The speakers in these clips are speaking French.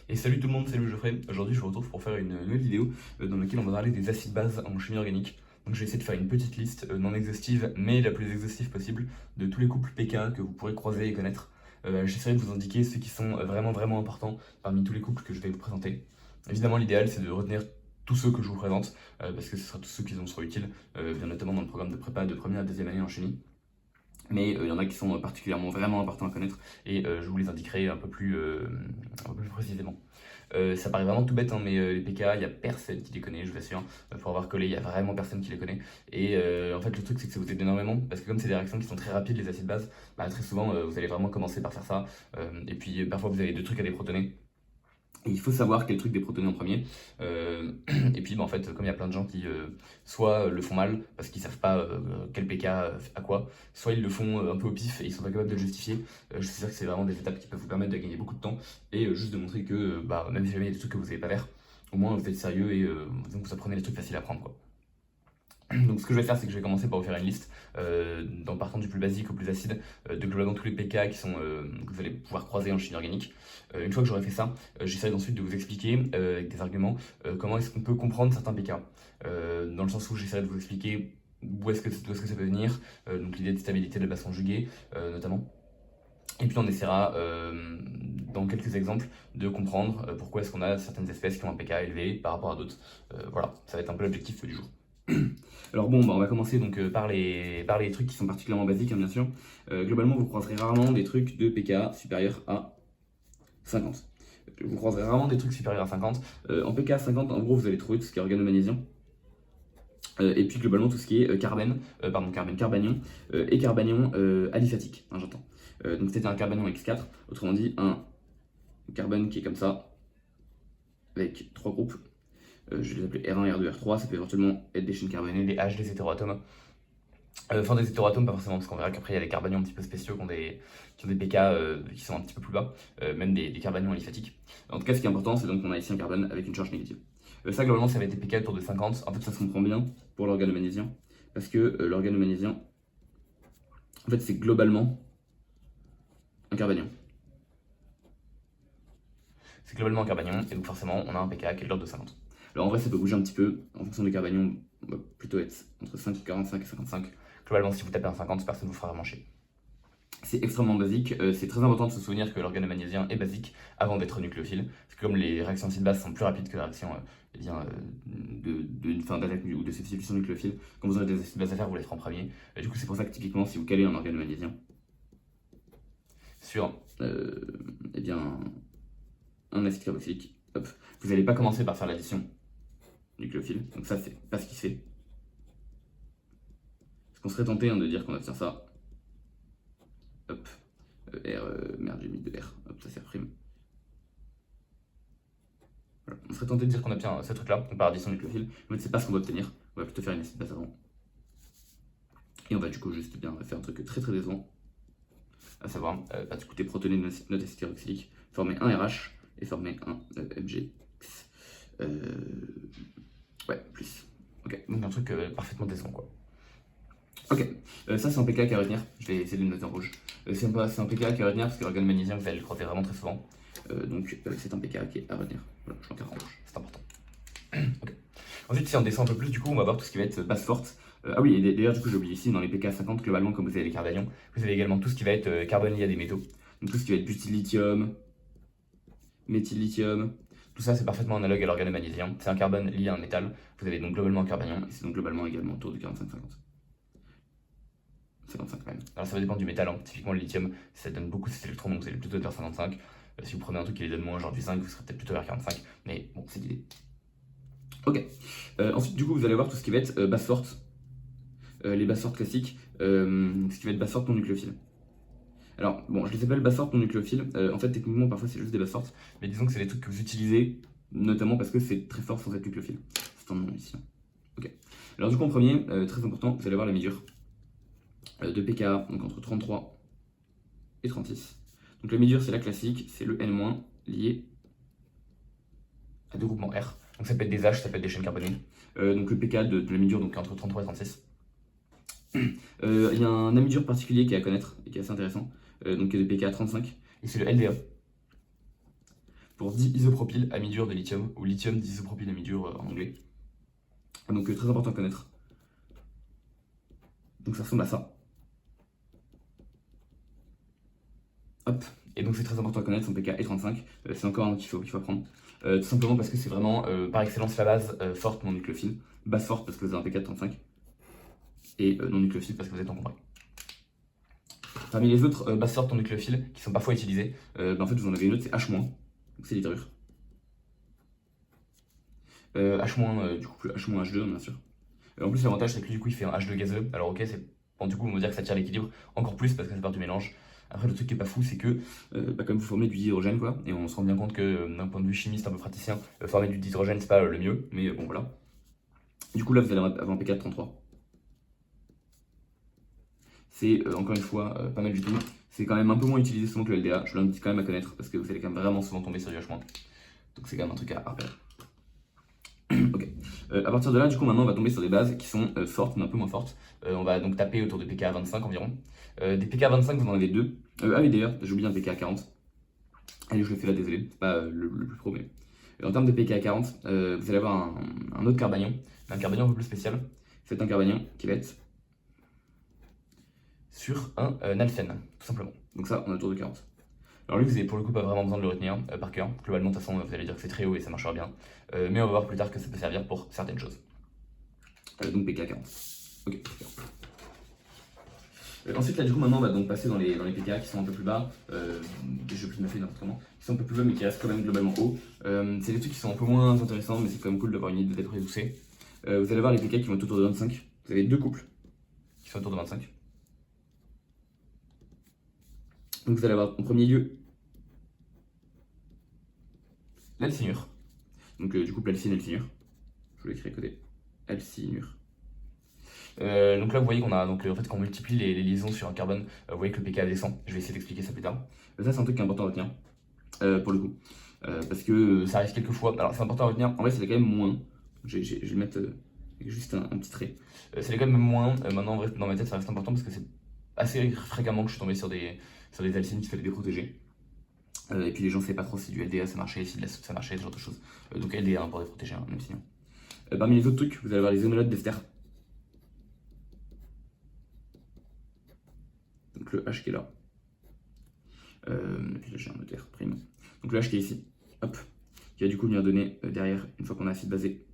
Et salut tout le monde, salut Geoffrey. Aujourd'hui je vous retrouve pour faire une nouvelle vidéo dans laquelle on va parler des acides bases en chimie organique. Donc je vais essayer de faire une petite liste non exhaustive mais la plus exhaustive possible de tous les couples pK que vous pourrez croiser et connaître. J'essaierai de vous indiquer ceux qui sont vraiment importants parmi tous les couples que je vais vous présenter. Évidemment l'idéal c'est de retenir tous ceux que je vous présente parce que ce sera tous ceux qui vous seront utiles, bien notamment dans le programme de prépa de première à deuxième année en chimie. Mais il y en a qui sont particulièrement vraiment importants à connaître et je vous les indiquerai un peu plus précisément. Ça paraît vraiment tout bête, hein, mais les PK, il n'y a personne qui les connaît, je vous assure. Pour avoir collé, il n'y a vraiment personne qui les connaît. Et en fait, le truc, c'est que ça vous aide énormément, parce que comme c'est des réactions qui sont très rapides, les acides bases, bah, très souvent, vous allez vraiment commencer par faire ça. Et puis, parfois, vous avez deux trucs à déprotoner. Et il faut savoir quel truc déprotoner en premier. Et puis, bah, en fait, comme il y a plein de gens qui soit le font mal parce qu'ils savent pas quel PK à quoi, soit ils le font un peu au pif et ils sont pas capables de le justifier. Je suis sûr que c'est vraiment des étapes qui peuvent vous permettre de gagner beaucoup de temps et juste de montrer que bah, même si jamais il y a des trucs que vous savez pas faire, au moins vous êtes sérieux et donc vous apprenez les trucs faciles à prendre, quoi. Donc ce que je vais faire, c'est que je vais commencer par vous faire une liste, en partant du plus basique au plus acide, de globalement tous les pK que vous allez pouvoir croiser en chimie organique. Une fois que j'aurai fait ça, j'essaierai ensuite de vous expliquer, avec des arguments, comment est-ce qu'on peut comprendre certains pK. Dans le sens où j'essaierai de vous expliquer d'où est-ce que ça peut venir, donc l'idée de stabilité de la base conjuguée, notamment. Et puis on essaiera, dans quelques exemples, de comprendre pourquoi est-ce qu'on a certaines espèces qui ont un pK élevé par rapport à d'autres. Voilà, ça va être un peu l'objectif du jour. Alors bon, bah on va commencer donc par les trucs qui sont particulièrement basiques, hein, bien sûr. Globalement, vous croiserez rarement des trucs de pK supérieurs à 50. Vous croiserez rarement des trucs supérieurs à 50. En pK 50, en gros, vous allez trouver tout ce qui est organomagnésium. Et puis globalement tout ce qui est carbanion et carbanion aliphatique, hein, j'entends. Donc c'était un carbanion X4, autrement dit un carbone qui est comme ça, avec trois groupes. Je vais les appeler R1, R2, R3, ça peut éventuellement être des chaînes carbonées, des H, des hétéroatomes. Enfin des hétéroatomes pas forcément, parce qu'on verra qu'après il y a des carbanions un petit peu spéciaux qui ont des pK qui sont un petit peu plus bas, même des carbanions aliphatiques. En tout cas ce qui est important c'est donc qu'on a ici un carbone avec une charge négative. Ça globalement ça va être des pK autour de 50, en fait ça se comprend bien pour l'organomagnésium, parce que l'organomagnésium, en fait c'est globalement un carbanion. C'est globalement un carbanion, et donc forcément on a un pK qui est de l'ordre de 50. Alors en vrai ça peut bouger un petit peu, en fonction des carbanions, on va plutôt être entre 45 et 55. Globalement si vous tapez un 50, personne ne vous fera vraiment chier. C'est extrêmement basique, c'est très important de se souvenir que l'organomagnésium est basique avant d'être nucléophile, parce que comme les réactions acides bases sont plus rapides que les réactions d'attaque ou de substitution nucléophile, quand vous aurez des acides bases à faire, vous les ferez en premier. Du coup c'est pour ça que typiquement si vous calez un organomagnésium sur eh bien, un acide carboxylique, hop, vous n'allez pas commencer par faire l'addition nucléophile, donc ça c'est pas ce qui se fait. Parce qu'on serait tenté de dire qu'on va faire ça. Hop, merde, j'ai mis de R, hop, ça s'exprime. Voilà. On serait tenté de dire qu'on obtient ce truc-là, donc par addition nucléophile, mais c'est pas ce qu'on va obtenir. On va plutôt faire une acide base avant. Et on va du coup juste bien faire un truc très décevant, à savoir, du coup déprotoner notre acide carboxylique, former un RH et former un MgX. Ouais, plus. Ok, donc un truc parfaitement décevant quoi. Ok, ça c'est un PK à retenir, je vais essayer de le noter en rouge. C'est un PK à retenir parce que l'organomagnésium vous allez le croiser vraiment très souvent. Donc c'est un PK qui est à retenir. Voilà, je l'enterre en rouge, c'est important. Ok. Ensuite, si on descend un peu plus, du coup, on va voir tout ce qui va être base forte. Ah oui, et d'ailleurs, du coup, j'ai oublié ici, dans les PK 50, globalement, comme vous avez les carbanions, vous avez également tout ce qui va être carbone lié à des métaux. Donc tout ce qui va être butyllithium, méthylithium, tout ça c'est parfaitement analogue à l'organomagnésium. C'est un carbone lié à un métal. Vous avez donc globalement un carbanion, et c'est donc globalement également autour de 45-50. 55 même. Alors ça va dépendre du métal, hein. Typiquement le lithium, ça donne beaucoup cet électrons, donc vous allez plutôt vers 55. Si vous prenez un truc qui les donne moins, genre du 5, vous serez peut-être plutôt vers 45, mais bon, c'est l'idée. Ok. Ensuite, du coup, vous allez voir tout ce qui va être base forte. Les bases fortes classiques, ce qui va être base forte non nucléophile. Alors, bon, je les appelle bases fortes non nucléophiles. En fait, techniquement, parfois, c'est juste des bases fortes. Mais disons que c'est des trucs que vous utilisez, notamment parce que c'est très fort sans être nucléophile. C'est un nom ici. Ok. Alors, du coup, en premier, très important, vous allez voir la mesure de pKa, donc entre 33 et 36. Donc la mesure c'est la classique, c'est le N- lié à deux groupements R. Donc ça peut être des H, ça peut être des chaînes carbonées. Donc le pK de la mesure donc entre 33 et 36. Il y a un amédure particulier qui est à connaître et qui est assez intéressant, donc de pK 35, et c'est le LDA. pour diisopropyl amidure de lithium, ou lithium disopropyl amidure en anglais. Donc très important à connaître. Donc ça ressemble à ça. Hop. Et donc c'est très important à connaître, son pK est 35. C'est encore un qu'il faut apprendre. Tout simplement parce que c'est vraiment par excellence la base forte non nucléophile. Base forte parce que vous avez un pK de 35. Et non nucléophile parce que vous êtes encombré. Parmi les autres bases fortes non nucléophiles qui sont parfois utilisées, en fait vous en avez une autre, c'est H-, donc c'est l'hydrure. H-, du coup H-, H2 bien sûr. En plus l'avantage c'est que lui du coup il fait un H2 gazeux, alors ok c'est... Bon, du coup on va dire que ça tire l'équilibre encore plus parce que ça part du mélange. Après le truc qui est pas fou c'est que comme vous formez du dihydrogène quoi, et on se rend bien compte que d'un point de vue chimiste un peu praticien, former du dihydrogène c'est pas le mieux, mais bon voilà. Du coup là vous allez avoir un pK de 33. C'est encore une fois pas mal du tout. C'est quand même un peu moins utilisé souvent que le LDA, je l'indique quand même à connaître parce que vous allez quand même vraiment souvent tomber sur du H-. Donc c'est quand même un truc à repérer. Ok. À partir de là, du coup, maintenant on va tomber sur des bases qui sont fortes mais un peu moins fortes. On va donc taper autour de pK 25 environ. Des pK 25, vous en avez deux. Ah oui, d'ailleurs, j'ai oublié un pK 40. Allez, je le fais là, désolé, c'est pas le plus pro, mais. En termes de pK 40, vous allez avoir un autre carbanion, un carbanion un peu plus spécial. C'est un carbanion qui va être sur un alphène, tout simplement. Donc ça, on est autour de 40. Alors lui, vous avez pour le coup pas vraiment besoin de le retenir par cœur. Globalement, de toute façon, vous allez dire que c'est très haut et ça marchera bien. Mais on va voir plus tard que ça peut servir pour certaines choses. Donc PK 40. Ok, ensuite, là, du coup, maintenant, on va donc passer dans les PK qui sont un peu plus bas. Je vais ma feuille n'importe comment. Qui sont un peu plus bas, mais qui restent quand même globalement hauts. C'est des trucs qui sont un peu moins intéressants, mais c'est quand même cool d'avoir une idée d'être édoucé. Vous allez voir les PK qui vont être autour de 25. Vous avez deux couples qui sont autour de 25. Donc vous allez avoir en premier lieu l'alcynure. Donc du coup l'alcyne et l'alcynure. Je vous l'écris à côté. Alcynure. Donc là vous voyez qu'on a donc en fait quand on multiplie les liaisons sur un carbone, vous voyez que le pK descend. Je vais essayer d'expliquer ça plus tard. Ça c'est un truc qui est important à retenir pour le coup. Parce que ça arrive quelques fois. Alors c'est important à retenir, en vrai c'est quand même moins. Je vais mettre juste un petit trait. C'est quand même moins. Maintenant en vrai dans ma tête ça reste important parce que c'est assez fréquemment que je suis tombé sur des alcynes qu'il fallait déprotéger. Et puis les gens ne savaient pas trop si du LDA ça marchait, si de la soude ça marchait, ce genre de choses. Donc LDA pour déprotéger, même sinon. Parmi les autres trucs, vous allez avoir les énolates d'ester. Donc le H qui est là. Et puis là j'ai un notaire prime. Donc le H qui est ici. Hop. Qui va du coup venir donner derrière, une fois qu'on a acide basé.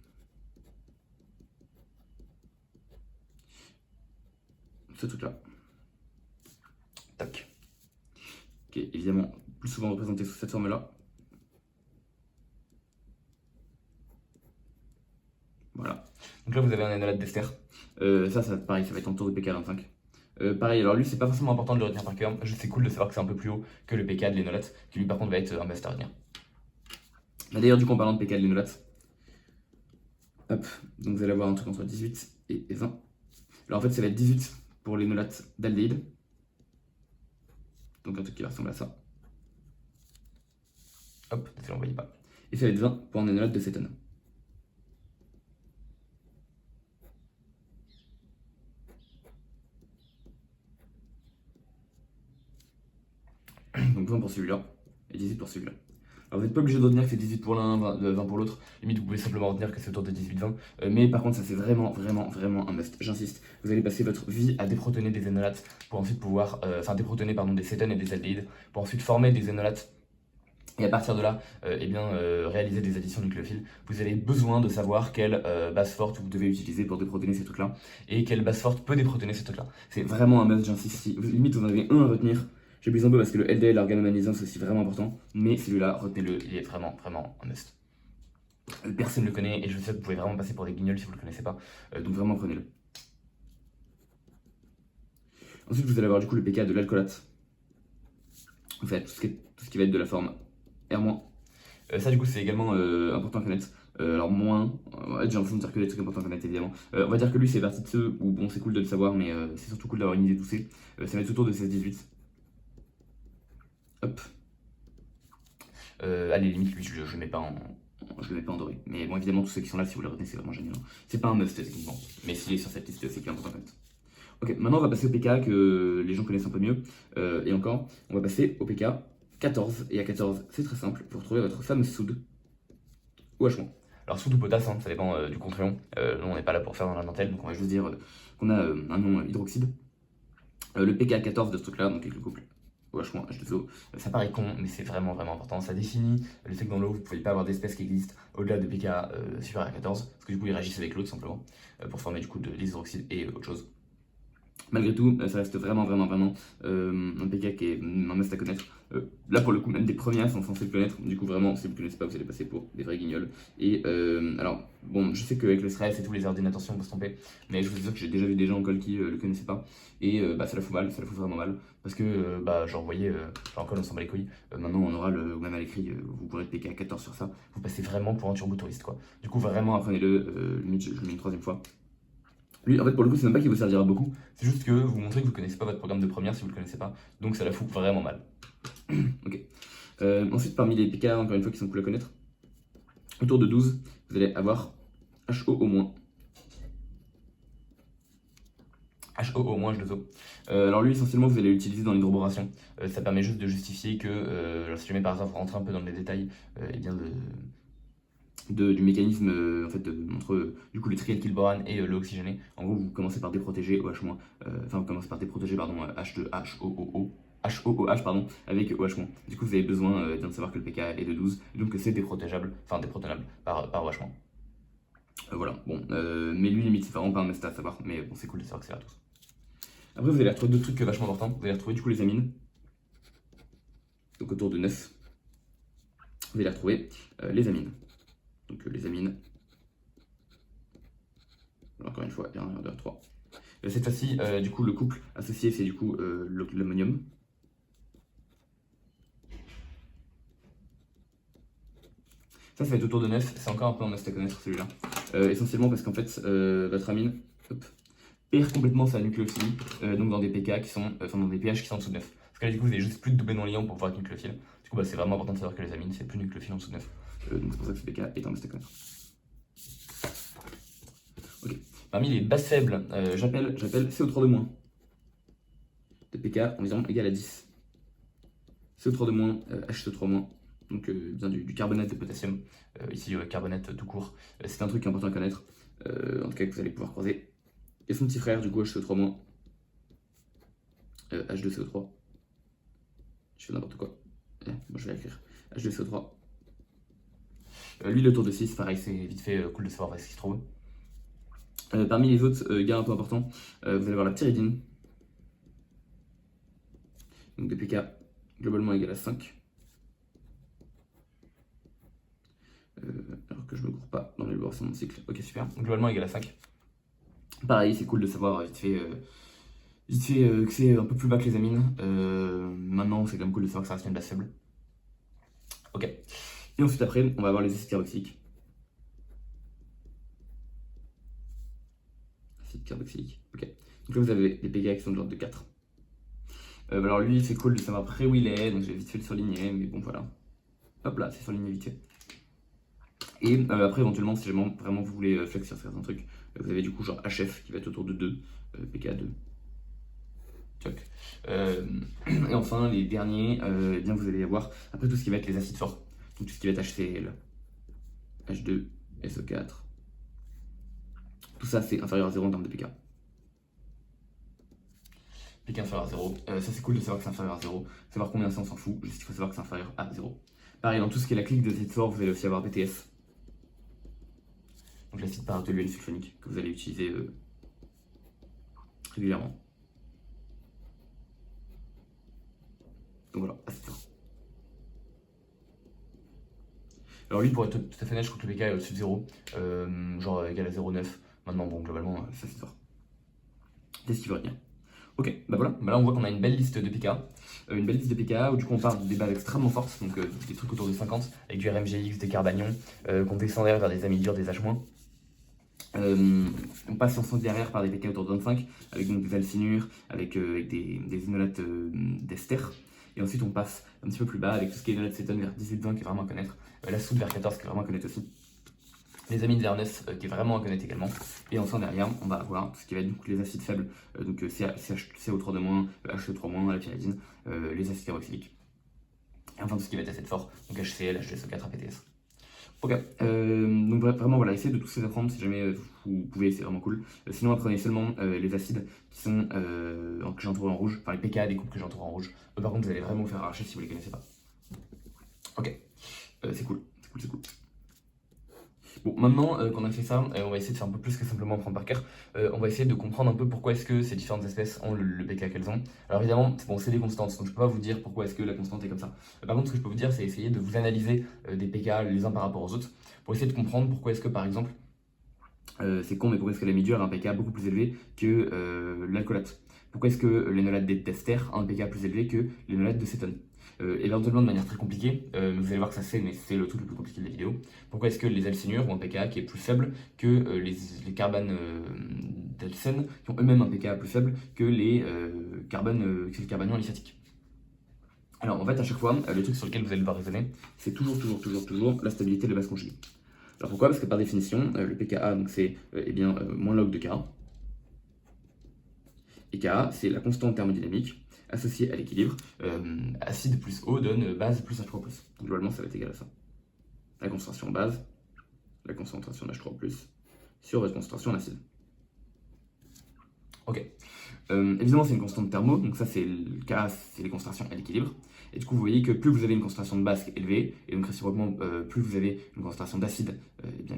Ce truc là. Tac. Qui est évidemment plus souvent représenté sous cette forme là. Voilà. Donc là vous avez un énolate d'ester. Ça pareil, ça va être en tour de PK25. Pareil, alors lui c'est pas forcément important de le retenir par cœur, juste c'est cool de savoir que c'est un peu plus haut que le PK de l'énolate, qui lui par contre va être un must à retenir. D'ailleurs du coup en parlant de PK de l'énolate, hop, donc vous allez avoir un truc entre 18 et 20. Alors en fait ça va être 18 pour l'énolate d'aldéhyde, donc un truc qui va ressembler à ça. Hop, désolé on voyait pas. Et ça va être 20 pour un énolate de cétone. Donc 20 pour celui-là et 18 pour celui-là. Alors vous n'êtes pas obligé de retenir que c'est 18 pour l'un, 20 pour l'autre. Limite vous pouvez simplement retenir que c'est autour de 18-20. Mais par contre ça c'est vraiment un must. J'insiste, vous allez passer votre vie à déprotoner des énolates pour ensuite pouvoir, déprotoner pardon, des cétones et des aldéhydes pour ensuite former des énolates. Et à partir de là, réaliser des additions nucléophiles. Vous avez besoin de savoir quelle base forte vous devez utiliser pour déprotoner ces trucs-là et quelle base forte peut déprotoner ces trucs-là. C'est vraiment un must, j'insiste. Si limite vous en avez un à retenir, j'abuse un peu parce que le LDL, l'organomagnésium, c'est aussi vraiment important, mais celui-là, retenez-le, il est vraiment un must. Personne ne le connaît et je sais que vous pouvez vraiment passer pour des guignols si vous ne le connaissez pas, donc vraiment prenez-le. Ensuite, vous allez avoir du coup le pK de l'alcoolate. En fait, tout ce qui va être de la forme R-. Ça, du coup, c'est également important à connaître. Alors, moins, j'ai l'impression de dire que des trucs importants à connaître, évidemment. On va dire que lui, c'est partie de ceux où, bon, c'est cool de le savoir, mais c'est surtout cool d'avoir une idée doucée. Ça va être autour de 16-18. Hop. Allez, limite, lui, je le mets pas en doré. Mais bon, évidemment, tous ceux qui sont là, si vous les retenez, c'est vraiment génial. C'est pas un must, techniquement. Mais s'il est sur cette liste, c'est quand même important à connaître. Ok, maintenant, on va passer au PK que les gens connaissent un peu mieux. Et encore, on va passer au PK 14, et à 14, c'est très simple, vous retrouvez votre fameuse soude OH-. Alors soude ou potasse, hein, ça dépend du contre-ion. Nous on n'est pas là pour faire dans la dentelle, donc On va juste dire qu'on a un nom hydroxyde. Le pK14 de ce truc là, donc avec le couple OH- H2O, ça paraît con, mais c'est vraiment important. Ça définit le fait que dans l'eau, vous ne pouvez pas avoir d'espèces qui existent au-delà de pK supérieur à 14, parce que du coup ils réagissent avec l'eau tout simplement, pour former du coup de l'hydroxyde et autre chose. Malgré tout, ça reste vraiment un PK qui est un must à connaître. Là pour le coup, même des premières sont censées le connaître. Du coup vraiment, si vous ne connaissez pas, vous allez passer pour des vrais guignols. Et alors, bon, je sais qu'avec le stress et tous les heures d'attention, on peut se tromper, mais je vous assure que j'ai déjà vu des gens en col qui le connaissaient pas. Et ça la fout mal, ça la fout vraiment mal. Parce que, genre, vous voyez, en col on s'en bat les couilles. Maintenant en oral ou même à l'écrit, vous pourrez être PK à 14 sur ça. Vous passez vraiment pour un turbo-touriste, quoi. Du coup, vraiment apprenez-le. Limite, je le mets une troisième fois. Lui, en fait, pour le coup, c'est même pas qu'il vous servira beaucoup, c'est juste que vous montrez que vous connaissez pas votre programme de première si vous le connaissez pas, donc ça la fout vraiment mal. Ok. Ensuite, parmi les PK, encore une fois, qui sont cool à connaître, autour de 12, vous allez avoir HO au moins. HO au moins H2O. Alors lui, essentiellement, vous allez l'utiliser dans l'hydroboration. Ça permet juste de justifier que, si jamais par hasard vous rentrez un peu dans les détails, et bien du mécanisme en fait, entre du coup le trialkylborane et l'eau oxygénée. En gros, vous commencez par déprotéger OH-, enfin vous commencez par déprotéger pardon, HOOH pardon, avec OH-. Du coup, vous avez besoin bien de savoir que le pK est de 12, et donc que c'est déprotégeable, enfin déprotonable par OH-. Voilà, bon, mais lui limite, c'est vraiment pas un must à savoir, mais bon, c'est cool de savoir que c'est à tous. Après, vous allez retrouver deux trucs vachement importants. Vous allez retrouver du coup les amines, donc autour de 9. Vous allez retrouver les amines. Donc les amines. Encore une fois, 1, 2, 3. Cette fois-ci, du coup, le couple associé, c'est du coup l'ammonium. Ça va être autour de 9, c'est encore un peu un must à connaître celui-là. Essentiellement parce qu'en fait, votre amine perd complètement sa nucléophilie, donc dans des pK qui sont, dans des pH qui sont en dessous de 9. Parce que là, du coup, vous avez juste plus de doublé dans l'ion pour pouvoir être nucléophile. Du coup, c'est vraiment important de savoir que les amines, c'est plus nucléophile en dessous de 9. Donc c'est pour ça que ce pK est un must à connaître. Ok. Parmi les bases faibles, j'appelle CO3 de moins. De pK environ égal à 10. CO3 de moins, H2O3 moins. Donc bien du carbonate de potassium. Ici, carbonate tout court. C'est un truc important à connaître. En tout cas, que vous allez pouvoir croiser. Et son petit frère, du coup, H2O3 moins. H2CO3. Je fais n'importe quoi. Moi, je vais écrire H2CO3. Lui, le tour de 6, pareil, c'est vite fait cool de savoir ce qu'il se trouve. Parmi les autres gars un peu importants, vous allez avoir la pyridine. Donc des pK globalement égal à 5. Alors que je me cours pas dans l'élaboration de mon cycle. Ok, super. Donc, globalement égal à 5. Pareil, c'est cool de savoir vite fait que c'est un peu plus bas que les amines. Maintenant, c'est quand même cool de savoir que ça reste une base faible. Ok. Et ensuite, après, on va avoir les acides carboxyliques. Acides carboxyliques, ok. Donc là, vous avez des pK qui sont de l'ordre de 4. Alors lui, c'est cool de savoir après où il est, donc je vais vite fait le surligner, mais bon, voilà. Hop là, c'est surligné vite fait. Et après, éventuellement, si jamais vraiment vous voulez flex sur certains trucs, vous avez du coup genre HF qui va être autour de 2, pK2. Et enfin, les derniers, eh bien vous allez avoir après tout ce qui va être les acides forts, donc tout ce qui va être HCl, H2, SO4. Tout ça, c'est inférieur à 0 en termes de pK. PK inférieur à 0. Ça, c'est cool de savoir que c'est inférieur à 0. Savoir combien c'est, on s'en fout. Juste, il faut savoir que c'est inférieur à 0. Pareil, dans tout ce qui est la clique de acides forts, vous allez aussi avoir BTS. Donc l'acide paratoluène sulfonique que vous allez utiliser régulièrement. Donc voilà, acide fort. Alors lui, pour être tout à fait net, je crois que le pK est au-dessus de 0, genre égal à 0,9. Maintenant, bon, globalement, c'est acide fort. C'est ce qu'il veut retenir. Ok, bah voilà, bah là on voit qu'on a une belle liste de pK. Une belle liste de pK où du coup on part des bases extrêmement fortes, donc des trucs autour de 50, avec du RMGX, des carbanions, qu'on descend derrière vers des amines dures, des H-. On passe en sens derrière par des pK autour de 25, avec donc des alcinures, avec des inolates d'ester. Et ensuite on passe un petit peu plus bas avec tout ce qui est inolate cétone vers 18-20 qui est vraiment à connaître, la soude vers 14 qui est vraiment à connaître aussi, les amines vers 9 qui est vraiment à connaître également. Et enfin derrière on va avoir tout ce qui va être donc, les acides faibles, donc CO3 de moins, HE3 moins, la pyridine, les acides carboxyliques. Et enfin tout ce qui va être assez fort, donc HCl, HCSO4, APTS. Ok, donc vraiment voilà, essayez de tous les apprendre si jamais vous pouvez, c'est vraiment cool. Sinon apprenez seulement les acides qui sont que j'ai entouré en rouge, enfin les pK des couples que j'ai entouré en rouge. Par contre vous allez vraiment vous faire arracher si vous les connaissez pas. Ok, c'est cool, c'est cool, c'est cool. Bon, maintenant qu'on a fait ça, on va essayer de faire un peu plus que simplement apprendre par cœur. On va essayer de comprendre un peu pourquoi est-ce que ces différentes espèces ont le pK qu'elles ont. Alors évidemment, bon, c'est des constantes, donc je peux pas vous dire pourquoi est-ce que la constante est comme ça. Par contre, ce que je peux vous dire, c'est essayer de vous analyser des pK les uns par rapport aux autres, pour essayer de comprendre pourquoi est-ce que, par exemple, c'est con, mais pourquoi est-ce que l'amidure a un pK beaucoup plus élevé que l'alcoolate? Pourquoi est-ce que l'énolate d'ester a un pK plus élevé que l'énolate de cétone? Éventuellement de manière très compliquée, vous allez voir que ça c'est, mais c'est le truc le plus compliqué de la vidéo. Pourquoi est-ce que les alcénures ont un pK qui est plus faible que les carbanes d'alcène, qui ont eux-mêmes un pK plus faible que les carbanions alyphatiques? Alors en fait à chaque fois, le truc sur lequel vous allez devoir raisonner, c'est toujours la stabilité de la base conjuguée. Alors pourquoi? Parce que par définition, le pKa donc c'est moins log de K. Et Ka, c'est la constante thermodynamique associée à l'équilibre. Acide plus eau donne base plus H3+. Donc globalement, ça va être égal à ça. La concentration en base, la concentration en H3+, sur votre concentration en acide. Ok. Évidemment, c'est une constante thermo, donc ça, c'est le Ka, c'est les concentrations à l'équilibre. Et du coup, vous voyez que plus vous avez une concentration de base qui est élevée, et donc réciproquement, plus vous avez une concentration d'acide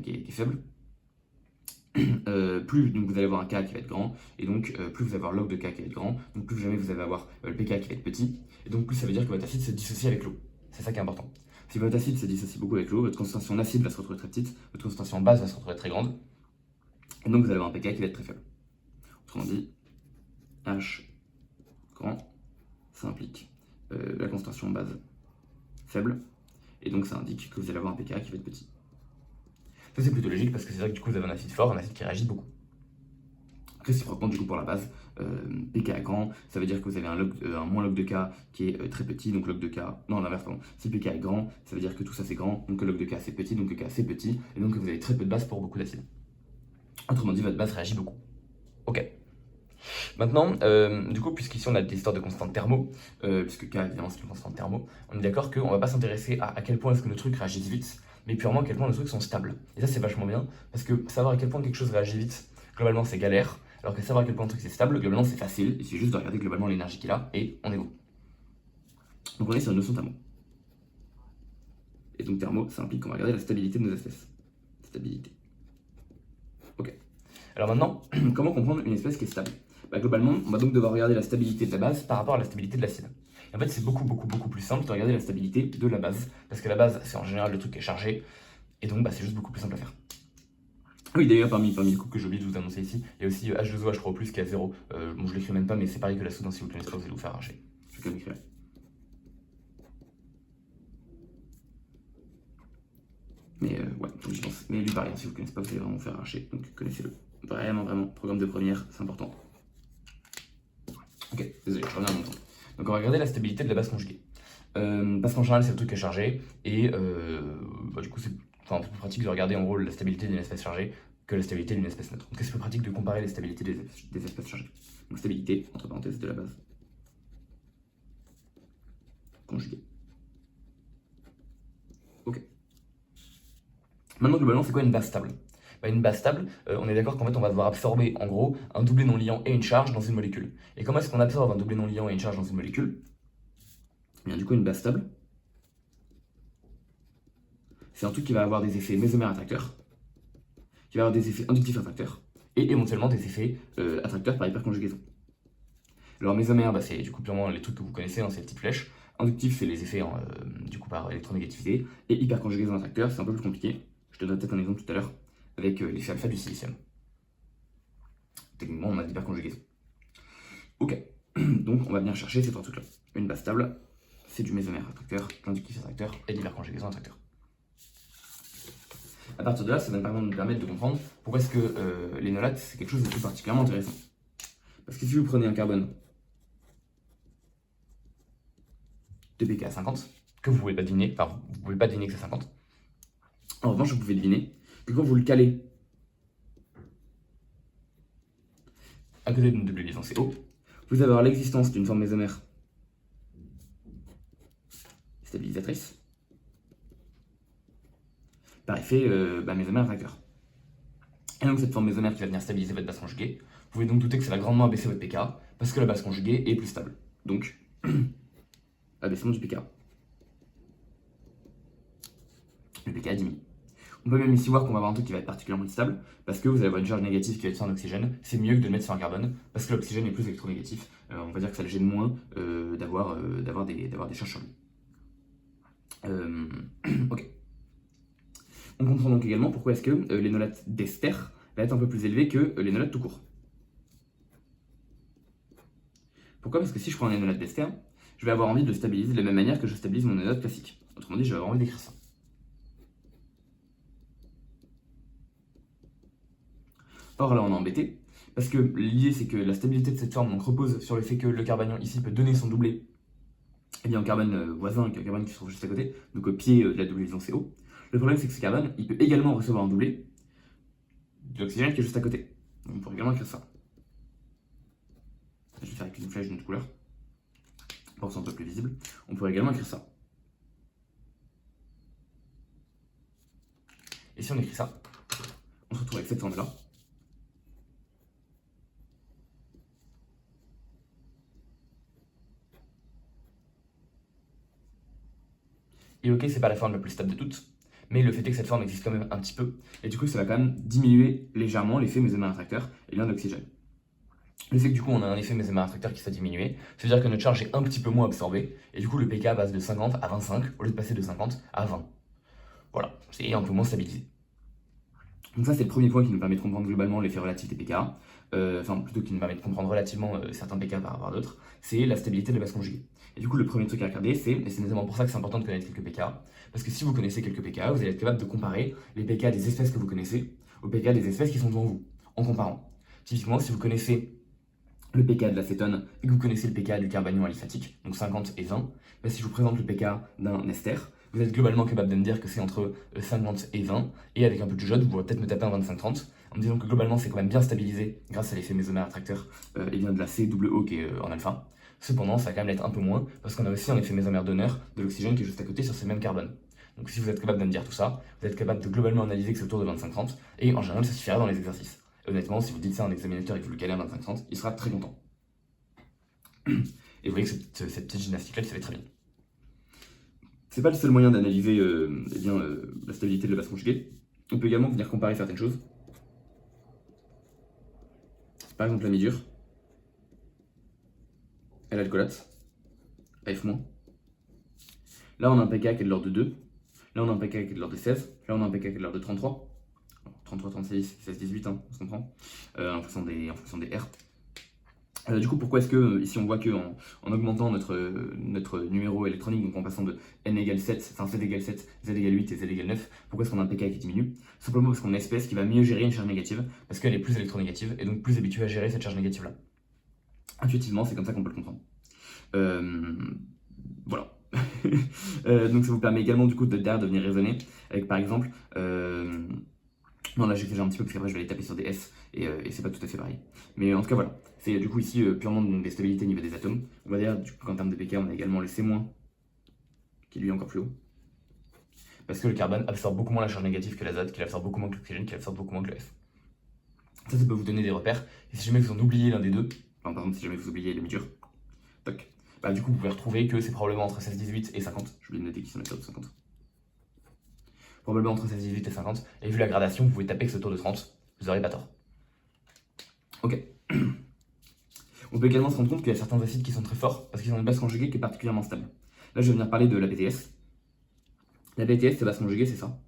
qui est faible, plus donc vous allez avoir un K qui va être grand, et donc plus vous allez avoir log de K qui va être grand, donc plus jamais vous allez avoir le pK qui va être petit, et donc plus ça veut dire que votre acide se dissocie avec l'eau. C'est ça qui est important. Si votre acide se dissocie beaucoup avec l'eau, votre concentration d'acide va se retrouver très petite, votre concentration en base va se retrouver très grande, et donc vous allez avoir un pK qui va être très faible. Autrement dit, H grand, ça implique la concentration en base faible, et donc ça indique que vous allez avoir un pK qui va être petit. Ça c'est plutôt logique parce que c'est vrai que du coup vous avez un acide fort, un acide qui réagit beaucoup. Réciproquement du coup pour la base, pK grand, ça veut dire que vous avez un moins log de K qui est très petit, donc log de K, non l'inverse pardon, si pK est grand, ça veut dire que tout ça c'est grand, donc que log de K c'est petit, donc que K c'est petit, et donc que vous avez très peu de base pour beaucoup d'acide. Autrement dit, votre base réagit beaucoup. Ok. Maintenant, du coup, puisqu'ici on a des histoires de constantes thermo, puisque K évidemment c'est une constante thermo, on est d'accord qu'on va pas s'intéresser à quel point est-ce que nos trucs réagissent vite, mais purement à quel point nos trucs sont stables. Et ça c'est vachement bien, parce que savoir à quel point quelque chose réagit vite, globalement c'est galère, alors que savoir à quel point un truc c'est stable, globalement c'est facile, il suffit juste de regarder globalement l'énergie qu'il a, et on est bon. Donc on est sur une notion thermo. Et donc thermo, ça implique qu'on va regarder la stabilité de nos espèces. Stabilité. Ok. Alors maintenant, comment comprendre une espèce qui est stable? Globalement, on va donc devoir regarder la stabilité de la base par rapport à la stabilité de l'acide. En fait, c'est beaucoup plus simple de regarder la stabilité de la base, parce que la base, c'est en général le truc qui est chargé, et donc c'est juste beaucoup plus simple à faire. Oui, d'ailleurs, parmi les couples que j'ai oublié de vous annoncer ici, il y a aussi H2O, H3O+, qui est à 0. Bon, je l'écris même pas, mais c'est pareil que la soude, si vous ne connaissez pas, vous allez vous faire arracher. Je vais quand même écrire. Mais ouais, j'y pense. Mais lui, pareil, si vous ne connaissez pas, vous allez vraiment vous faire arracher, donc connaissez-le. Vraiment, programme de première, c'est important. Ok, désolé, je reviens à mon temps. Donc on va regarder la stabilité de la base conjuguée. Parce qu'en général, c'est le truc qui est chargé, et du coup, c'est un peu plus pratique de regarder en gros la stabilité d'une espèce chargée que la stabilité d'une espèce neutre. Donc c'est plus pratique de comparer les stabilités des espèces chargées. Donc stabilité, entre parenthèses, de la base conjuguée. Ok. Maintenant, globalement, c'est quoi une base stable? Une base stable, on est d'accord qu'en fait on va devoir absorber en gros un doublé non liant et une charge dans une molécule. Et comment est-ce qu'on absorbe un doublé non liant et une charge dans une molécule? Bien, du coup, une base stable, c'est un truc qui va avoir des effets mésomères attracteurs, qui va avoir des effets inductifs attracteurs, et éventuellement des effets attracteurs par hyperconjugaison. Alors mésomères, c'est du coup purement les trucs que vous connaissez, c'est les petites flèches. Inductif, c'est les effets du coup par électronégativité, et hyperconjugaison attracteur, c'est un peu plus compliqué. Je te donne peut-être un exemple tout à l'heure avec l'effet alpha du silicium. Techniquement, on a de l'hyperconjugaison. Ok, donc on va venir chercher ces trois trucs-là. Une base stable, c'est du mésomère attracteur, l'inductif attracteur et de l'hyperconjugaison attracteur. À partir de là, ça va nous permettre de comprendre pourquoi est-ce que l'énolate, c'est quelque chose de tout particulièrement intéressant. Parce que si vous prenez un carbone de pK à 50, que vous ne pouvez pas deviner, enfin vous ne pouvez pas deviner que c'est 50, en revanche, vous pouvez deviner que quand vous le calez à côté d'une double liaison CO, vous allez avoir l'existence d'une forme mésomère stabilisatrice par effet mésomère attracteur. Et donc cette forme mésomère qui va venir stabiliser votre base conjuguée, vous pouvez donc douter que ça va grandement abaisser votre pK parce que la base conjuguée est plus stable. Donc, abaissement du pK. Le pK diminue. On peut même ici voir qu'on va avoir un truc qui va être particulièrement instable parce que vous allez avoir une charge négative qui va être sur un oxygène. C'est mieux que de le mettre sur un carbone parce que l'oxygène est plus électronégatif. On va dire que ça le gêne moins d'avoir des charges sur lui. Ok. On comprend donc également pourquoi est-ce que l'énolate d'ester va être un peu plus élevé que l'énolate tout court. Pourquoi? Parce que si je prends un énolate d'ester, je vais avoir envie de le stabiliser de la même manière que je stabilise mon énolate classique. Autrement dit, je vais avoir envie d'écrire ça. Or là, on est embêté, parce que l'idée c'est que la stabilité de cette forme donc, repose sur le fait que le carbanion ici peut donner son doublé au carbone voisin, qui est un carbone qui se trouve juste à côté, donc au pied de la double liaison CO. Le problème c'est que ce carbone, il peut également recevoir un doublé de l'oxygène qui est juste à côté. Donc on pourrait également écrire ça. Je vais faire avec une flèche d'une autre couleur, pour que ce soit un peu plus visible. On pourrait également écrire ça. Et si on écrit ça, on se retrouve avec cette forme-là. Et ok, c'est pas la forme la plus stable de toutes, mais le fait est que cette forme existe quand même un petit peu, et du coup ça va quand même diminuer légèrement l'effet mésomère attracteur et l'ion d'oxygène. Le fait que du coup on a un effet mésomère attracteur qui se fait diminuer, ça veut dire que notre charge est un petit peu moins absorbée, et du coup le pK passe de 50 à 25, au lieu de passer de 50 à 20. Voilà, c'est un peu moins stabilisé. Donc ça c'est le premier point qui nous permet de comprendre globalement l'effet relatif des pK, enfin plutôt qui nous permet de comprendre relativement certains pK par rapport à d'autres, c'est la stabilité de la base conjuguée. Et du coup le premier truc à regarder c'est, et c'est notamment pour ça que c'est important de connaître quelques pK, parce que si vous connaissez quelques pK, vous allez être capable de comparer les pK des espèces que vous connaissez aux pK des espèces qui sont devant vous, en comparant. Typiquement si vous connaissez le pK de l'acétone et que vous connaissez le pK du carbanion aliphatique, donc 50 et 20, bah si je vous présente le pK d'un ester, vous êtes globalement capable de me dire que c'est entre 50 et 20, et avec un peu de jeu, vous pourrez peut-être me taper un 25-30, en me disant que globalement c'est quand même bien stabilisé grâce à l'effet mésomère attracteur et bien de la COO qui est en alpha. Cependant, ça va quand même l'être un peu moins, parce qu'on a aussi un effet mésomère donneur de l'oxygène qui est juste à côté sur ces mêmes carbones. Donc si vous êtes capable de me dire tout ça, vous êtes capable de globalement analyser que c'est autour de 25-30, et en général ça suffira dans les exercices. Et honnêtement, si vous dites ça à un examinateur et que vous le calez à 25-30, il sera très content. Et vous voyez que cette petite gymnastique-là, ça fait très bien. C'est pas le seul moyen d'analyser la stabilité de la base conjuguée. On peut également venir comparer certaines choses. Par exemple, l'amidure, à l'alcoolate, à F-. Là, on a un pK qui est de l'ordre de 2. Là, on a un pK qui est de l'ordre de 16. Là, on a un pK qui est de l'ordre de 33. 33, 36, 16, 18, hein, on se comprend, en fonction des R. Du coup, pourquoi est-ce que, ici on voit qu'en augmentant notre numéro électronique, donc en passant de n égale 7, enfin z égale 7, z égale 8 et z égale 9, pourquoi est-ce qu'on a un pK qui diminue? Simplement parce qu'on a une espèce qui va mieux gérer une charge négative, parce qu'elle est plus électronégative, et donc plus habituée à gérer cette charge négative-là. Intuitivement, c'est comme ça qu'on peut le comprendre. Voilà. Donc ça vous permet également du coup de venir raisonner avec par exemple... Non, là j'exagère un petit peu parce qu'après je vais aller taper sur des S et c'est pas tout à fait pareil. Mais en tout cas voilà, c'est du coup ici purement des stabilités au niveau des atomes. On va dire du coup qu'en termes de pK on a également le C- qui lui est encore plus haut. Parce que le carbone absorbe beaucoup moins la charge négative que l'azote, qu'il absorbe beaucoup moins que l'oxygène, qu'il absorbe beaucoup moins que le F. Ça peut vous donner des repères. Et si jamais vous en oubliez l'un des deux, enfin, par exemple si jamais vous oubliez l'amidure, toc, bah du coup vous pouvez retrouver que c'est probablement entre 16-18 et 50. Je vais le noter qui sont les 50. Probablement entre 16, 18 et 50, et vu la gradation, vous pouvez taper que c'est autour de 30, vous n'aurez pas tort. Ok. On peut également se rendre compte qu'il y a certains acides qui sont très forts, parce qu'ils ont une base conjuguée qui est particulièrement stable. Là, je vais venir parler de la BTS. La BTS, c'est base conjuguée, c'est ça.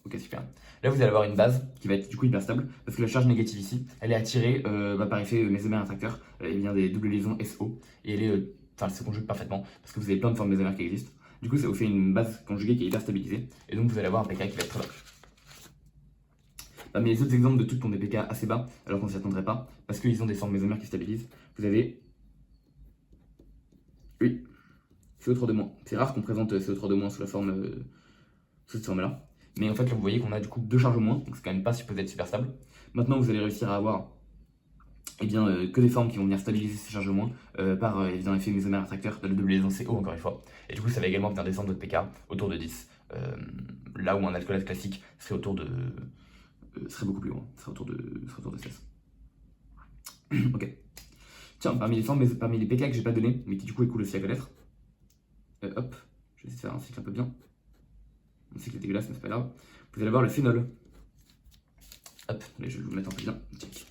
Ok, super. Là, vous allez avoir une base qui va être du coup hyper stable, parce que la charge négative ici, elle est attirée par effet mésomère attracteur, elle vient des doubles liaisons SO, et elle se conjugue parfaitement, parce que vous avez plein de formes mésomères qui existent. Du coup, ça vous fait une base conjuguée qui est hyper stabilisée, et donc vous allez avoir un pK qui va être très bas. Mais les autres exemples de trucs qui ont des pK assez bas, alors qu'on ne s'y attendrait pas, parce qu'ils ont des formes mésomères qui stabilisent, vous avez... Oui, CO3-. C'est rare qu'on présente CO3- sous la forme... sous cette forme-là. Mais en fait, là, vous voyez qu'on a du coup deux charges au moins, donc c'est quand même pas supposé être super stable. Maintenant, vous allez réussir à avoir eh bien, que des formes qui vont venir stabiliser ces charges au moins par évidemment effet mésomère attracteur de la double liaison CO encore une fois. Et du coup, ça va également venir descendre votre pK autour de 10. Là où un alcoolate classique serait autour de. Serait beaucoup plus loin, serait autour de 16. Ok. Tiens, parmi les formes, parmi les pK que j'ai pas donné, mais qui du coup est cool aussi à connaître. Hop, je vais essayer de faire un cycle un peu bien. Un cycle dégueulasse, mais c'est pas grave. Vous allez voir le phénol. Hop, là, je vais vous mettre un peu bien. Check.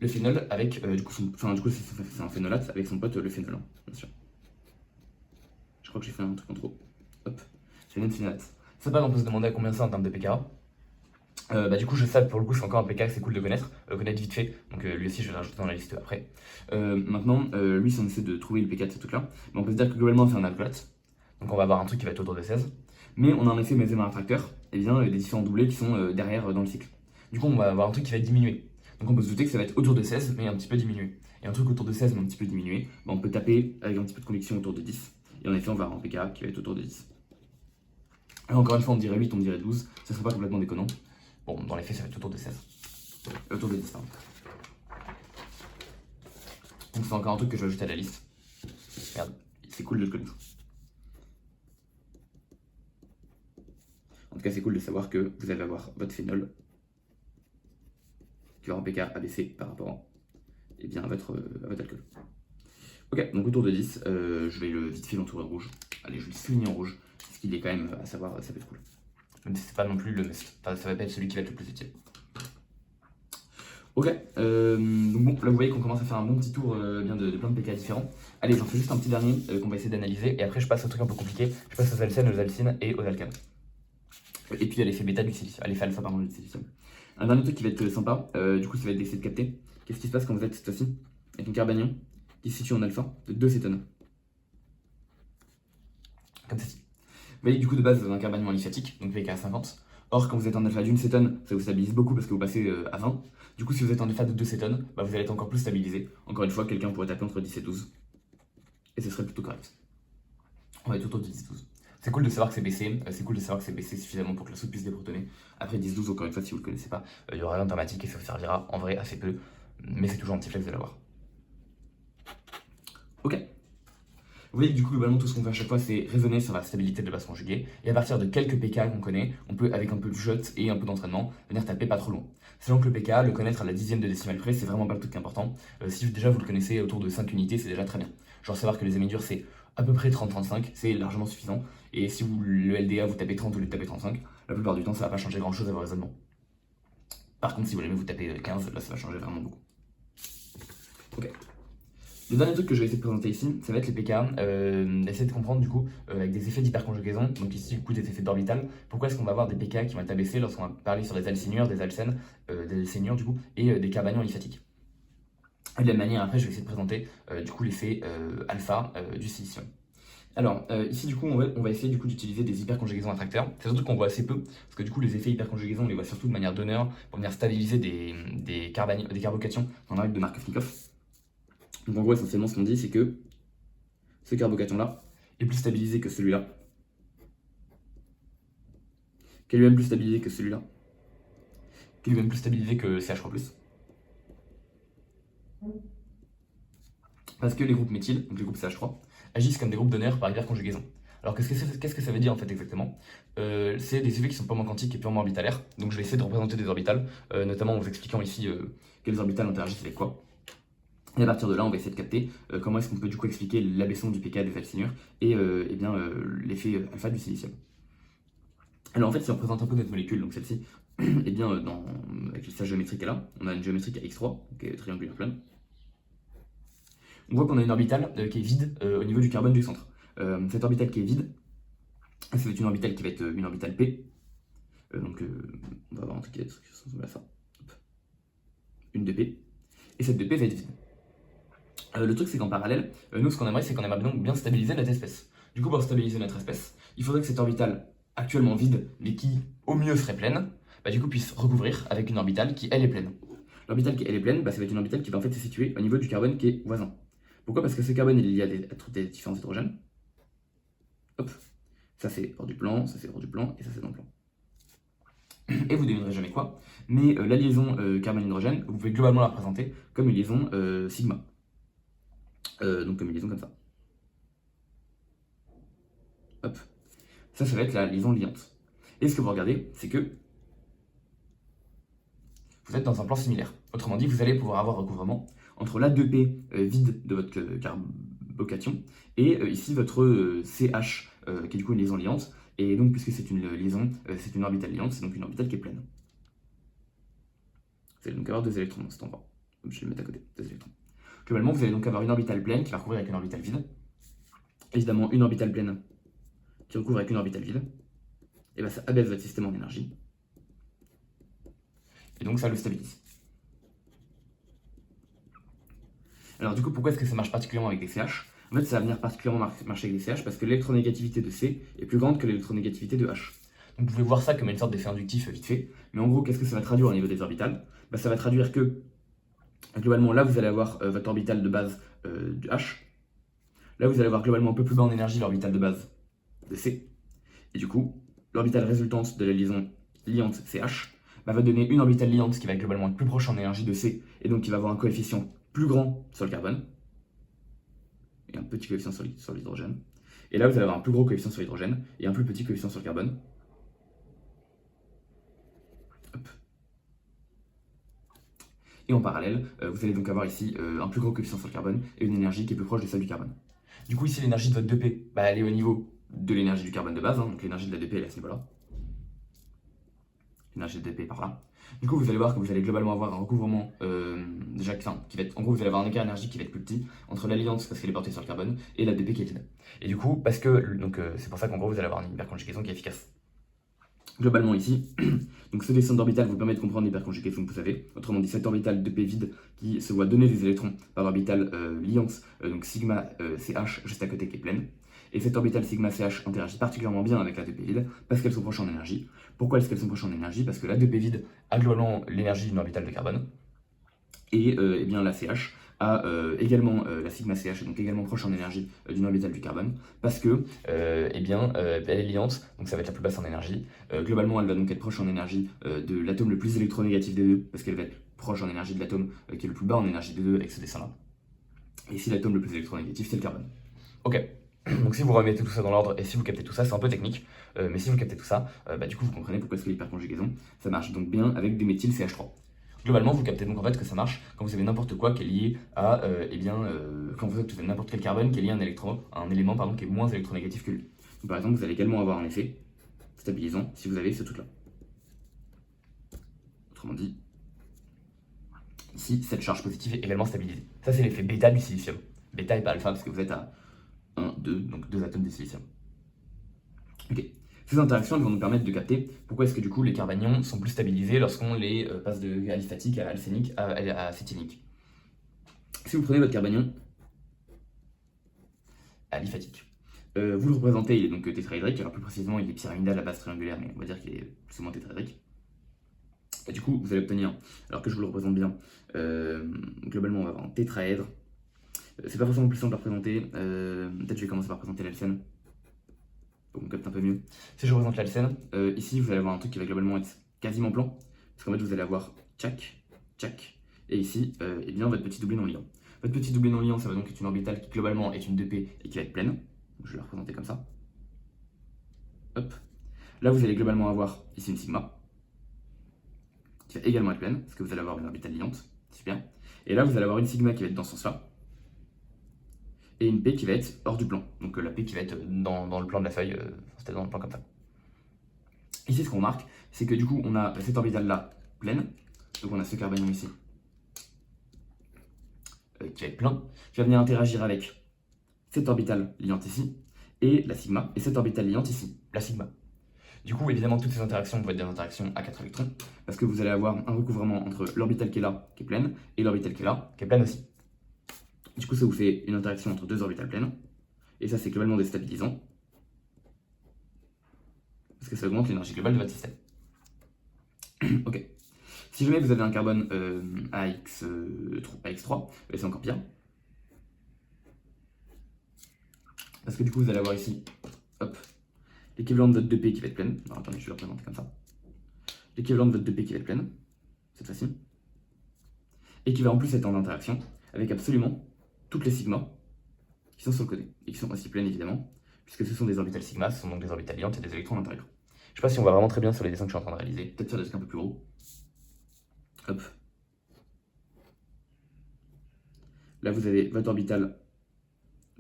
Le phénol avec, du coup, c'est un phénolate avec son pote le phénol, hein, bien sûr. Je crois que j'ai fait un truc en trop. Hop, c'est le phénolate. Ça part, on peut se demander à combien c'est en termes de pK. Du coup, je sais pour le coup, c'est encore un pK que c'est cool de connaître, connaître vite fait. Donc, lui aussi, je vais le rajouter dans la liste après. Maintenant, lui, si on essaie de trouver le pK de ce truc-là, on peut se dire que globalement, on fait un alcoolate. Donc, on va avoir un truc qui va être autour de 16. Mais on a en effet mésomère attracteur, et bien des différents doublés qui sont derrière dans le cycle. Du coup, on va avoir un truc qui va diminuer. Donc, on peut se douter que ça va être autour de 16, mais un petit peu diminué. Et un truc autour de 16, mais un petit peu diminué, on peut taper avec un petit peu de conviction autour de 10. Et en effet, on va avoir un pK qui va être autour de 10. Et encore une fois, on dirait 8, on dirait 12, ça serait pas complètement déconnant. Bon, dans les faits, ça va être autour de 16. Autour de 10, pardon. Donc c'est encore un truc que je vais ajouter à la liste. Merde, c'est cool de le connaître. En tout cas, c'est cool de savoir que vous allez avoir votre phénol qui va en pK abaissé par rapport à votre alcool. Ok, donc autour de 10, je vais le vite fait l'entourer rouge. Allez, je vais le souligner en rouge, parce qu'il est quand même à savoir, ça peut être cool. Même si c'est pas non plus le must. Enfin, ça va pas être celui qui va être le plus utile. Ok, donc bon, là vous voyez qu'on commence à faire un bon petit tour de plein de pK différents. Allez, j'en fais juste un petit dernier qu'on va essayer d'analyser, et après je passe au truc un peu compliqué. Je passe aux alcènes, aux alcynes et aux alcanes. Et puis à l'effet bêta du silicium, à l'effet alpha pardon du silicium. Un dernier truc qui va être sympa, du coup ça va être d'essayer de capter. Qu'est-ce qui se passe quand vous êtes cette fois-ci avec un carbanion qui se situe en alpha de 2 cétones. Comme ceci. Vous voyez du coup de base vous avez un carbanion aliphatique, donc pK à 50. Or quand vous êtes en alpha d'une cétone, ça vous stabilise beaucoup parce que vous passez à 20. Du coup si vous êtes en alpha de 2 cétones, vous allez être encore plus stabilisé. Encore une fois, quelqu'un pourrait taper entre 10 et 12. Et ce serait plutôt correct. On va être autour de 10-12. C'est cool de savoir que c'est baissé, suffisamment pour que la soupe puisse déprotoner. Après 10-12, encore une fois, si vous ne le connaissez pas, il y aura rien de dramatique et ça vous servira en vrai assez peu, mais c'est toujours un petit flex de l'avoir. Ok. Vous voyez que du coup, globalement, tout ce qu'on fait à chaque fois, c'est raisonner sur la stabilité de la base conjuguée, et à partir de quelques pK qu'on connaît, on peut, avec un peu de jot et un peu d'entraînement, venir taper pas trop loin. Sachant que le pK, le connaître à la dixième de décimale près, c'est vraiment pas le truc important. Si déjà vous le connaissez autour de 5 unités, c'est déjà très bien. Genre savoir que les amis durs, c'est à peu près 30-35, c'est largement suffisant. Et si vous, le LDA, vous tapez 30 ou vous tapez 35, la plupart du temps, ça va pas changer grand chose à vos raisonnements. Par contre, si vous l'aimez, vous tapez 15, là ça va changer vraiment beaucoup. Ok. Le dernier truc que je vais essayer de présenter ici, ça va être les pK. Essayer de comprendre du coup, avec des effets d'hyperconjugaison, donc ici du coup des effets d'orbital, pourquoi est-ce qu'on va avoir des pK qui vont être abaissés lorsqu'on va parler sur des alcynures, des alcènes, des alcénures du coup, et des carbanions aliphatique. Et de la manière, après, je vais essayer de présenter du coup l'effet alpha du silicium. Alors, ici, du coup, on va essayer du coup d'utiliser des hyperconjugaisons attracteurs. C'est un truc qu'on voit assez peu, parce que du coup, les effets hyperconjugaison, on les voit surtout de manière d'honneur pour venir stabiliser des carbocations dans la règle de Markovnikov. Donc, en gros, essentiellement, ce qu'on dit, c'est que ce carbocation-là est plus stabilisé que celui-là, qui est lui-même plus stabilisé que celui-là, qui est lui-même plus stabilisé que CH3+. Parce que les groupes méthyl, donc les groupes CH3, agissent comme des groupes d'honneur par hyperconjugaison. Alors qu'est-ce que ça veut dire en fait exactement C'est des effets qui sont purement quantiques et purement orbitalaires. Donc je vais essayer de représenter des orbitales, notamment en vous expliquant ici quelles orbitales interagissent avec quoi. Et à partir de là, on va essayer de capter comment est-ce qu'on peut du coup expliquer l'abaissement du pK des alcynures et l'effet alpha du silicium. Alors en fait, si on représente un peu notre molécule, donc celle-ci, et bien avec sa géométrie qu'elle a, on a une géométrie qui est X3, qui est triangulaire plane. On voit qu'on a une orbitale qui est vide au niveau du carbone du centre. Cette orbitale qui est vide, ça va être une orbitale qui va être une orbitale P. On va avoir un truc qui ressemble à ça. Hop. Une de P. Et cette de P va être vide. Le truc, c'est qu'en parallèle, nous, ce qu'on aimerait, c'est qu'on aimerait bien stabiliser notre espèce. Du coup, pour stabiliser notre espèce, il faudrait que cette orbitale, actuellement vide, mais qui, au mieux, serait pleine, du coup, puisse recouvrir avec une orbitale qui, elle, est pleine. L'orbitale qui, elle, est pleine, ça va être une orbitale qui va en fait se situer au niveau du carbone qui est voisin. Pourquoi? Parce que ce carbone, il est lié à tous des différents hydrogènes. Hop. Ça, c'est hors du plan, ça, c'est hors du plan, et ça, c'est dans le plan. et vous devinerez jamais quoi, mais la liaison carbone-hydrogène, vous pouvez globalement la représenter comme une liaison sigma. Donc comme une liaison comme ça. Hop. Ça va être la liaison liante. Et ce que vous regardez, c'est que vous êtes dans un plan similaire. Autrement dit, vous allez pouvoir avoir recouvrement entre l'A2P vide de votre carbocation et ici votre CH qui est du coup une liaison liante. Et donc, puisque c'est une liaison, c'est une orbitale liante, c'est donc une orbitale qui est pleine. Vous allez donc avoir 2 électrons dans cet endroit. Je vais les mettre à côté, 2 électrons. Globalement, vous allez donc avoir une orbitale pleine qui va recouvrir avec une orbitale vide. Évidemment, une orbitale pleine qui recouvre avec une orbitale vide. Et bien ça abaisse votre système en énergie. Et donc ça le stabilise. Alors du coup, pourquoi est-ce que ça marche particulièrement avec des CH? En fait, ça va venir particulièrement marcher avec des CH parce que l'électronégativité de C est plus grande que l'électronégativité de H. Donc vous pouvez voir ça comme une sorte d'effet inductif vite fait. Mais en gros, qu'est-ce que ça va traduire au niveau des orbitales? Ça va traduire que, globalement, là vous allez avoir votre orbitale de base du H. Là vous allez avoir globalement un peu plus bas en énergie l'orbitale de base de C. Et du coup, l'orbitale résultante de la liaison liante CH va donner une orbitale liante qui va être globalement plus proche en énergie de C, et donc qui va avoir un coefficient plus grand sur le carbone, et un petit coefficient sur l'hydrogène. Et là, vous allez avoir un plus gros coefficient sur l'hydrogène, et un plus petit coefficient sur le carbone. Hop. Et en parallèle, vous allez donc avoir ici un plus gros coefficient sur le carbone, et une énergie qui est plus proche de celle du carbone. Du coup, ici, l'énergie de votre 2P, elle est au niveau de l'énergie du carbone de base, donc l'énergie de la 2P elle est à ce niveau-là. L'énergie de 2P par là. Du coup, vous allez voir que vous allez globalement avoir un recouvrement déjà qui va être, en gros, vous allez avoir un écart énergie qui va être plus petit entre la liante parce qu'elle est portée sur le carbone et la 2P qui est vide. Et du coup, parce que c'est pour ça qu'en gros, vous allez avoir une hyperconjugation qui est efficace. Globalement ici, donc ce dessin d'orbital vous permet de comprendre l'hyperconjugation que vous avez. Autrement dit, cette orbitale 2P vide qui se voit donner des électrons par l'orbitale liante, donc sigma CH juste à côté qui est pleine. Et cette orbitale sigma CH interagit particulièrement bien avec la 2P vide parce qu'elles sont proches en énergie. Pourquoi est-ce qu'elles sont proches en énergie? Parce que la 2P vide a globalement l'énergie d'une orbitale de carbone. Et bien la CH a également la sigma CH, donc également proche en énergie d'une orbitale du carbone, parce que elle est liante, donc ça va être la plus basse en énergie. Globalement, elle va donc être proche en énergie de l'atome le plus électronégatif des deux, parce qu'elle va être proche en énergie de l'atome qui est le plus bas en énergie des deux avec ce dessin-là. Et ici, l'atome le plus électronégatif, c'est le carbone. Ok. Donc si vous remettez tout ça dans l'ordre et si vous captez tout ça, c'est un peu technique, mais si vous captez tout ça, du coup vous comprenez pourquoi est-ce que l'hyperconjugaison, ça marche donc bien avec du méthyl CH3. Globalement, vous captez donc en fait que ça marche quand vous avez n'importe quoi qui est lié à, quand vous avez n'importe quel carbone qui est lié à un élément qui est moins électronégatif que lui. Donc, par exemple, vous allez également avoir un effet stabilisant si vous avez ce truc-là. Autrement dit, ici, cette charge positive est également stabilisée. Ça, c'est l'effet bêta du silicium. Bêta et pas alpha parce que vous êtes à 1, 2, donc 2 atomes de silicium. Ok. Ces interactions vont nous permettre de capter pourquoi est-ce que du coup les carbanions sont plus stabilisés lorsqu'on les passe de aliphatique à alcénique à acétinique. Si vous prenez votre carbanion aliphatique, vous le représentez, il est donc tétraédrique, alors plus précisément il est pyramidal à base triangulaire, mais on va dire qu'il est souvent tétraédrique. Et du coup vous allez obtenir, alors que je vous le représente bien, globalement on va avoir un tétraèdre. C'est pas forcément plus simple à représenter, peut-être je vais commencer par représenter l'alcène. On capte un peu mieux. Si je représente l'alcène, ici vous allez avoir un truc qui va globalement être quasiment plan, parce qu'en fait vous allez avoir tchac, tchac, et ici, votre petit doublé non liant. Votre petit doublé non liant, ça va donc être une orbitale qui globalement est une 2P et qui va être pleine. Donc, je vais la représenter comme ça. Hop. Là vous allez globalement avoir ici une sigma, qui va également être pleine, parce que vous allez avoir une orbitale liante, super. Et là vous allez avoir une sigma qui va être dans ce sens-là, et une P qui va être hors du plan. Donc la P qui va être dans le plan de la feuille, c'était dans le plan comme ça. Ici, ce qu'on remarque, c'est que du coup, on a cette orbitale-là pleine. Donc on a ce carbanion ici, qui va être plein, qui va venir interagir avec cette orbitale liante ici, et la sigma, et cette orbitale liante ici, la sigma. Du coup, évidemment, toutes ces interactions vont être des interactions à 4 électrons, parce que vous allez avoir un recouvrement entre l'orbitale qui est là, qui est pleine, et l'orbitale qui est là, qui est pleine aussi. Du coup, ça vous fait une interaction entre 2 orbitales pleines. Et ça, c'est globalement déstabilisant. Parce que ça augmente l'énergie globale de votre système. Ok. Si jamais vous avez un carbone AX3, c'est encore pire. Parce que du coup, vous allez avoir ici, hop, l'équivalent de votre 2P qui va être pleine. Alors attendez, je vais le représenter comme ça. l'équivalent de votre 2P qui va être pleine, cette fois-ci, et qui va en plus être en interaction avec absolument toutes les sigmas qui sont sur le côté, et qui sont aussi pleines évidemment, puisque ce sont des orbitales sigma, ce sont donc des orbitales liantes et des électrons à l'intérieur. Je sais pas si on voit vraiment très bien sur les dessins que je suis en train de réaliser, peut-être faire des trucs un peu plus gros. Hop. Là vous avez votre orbitale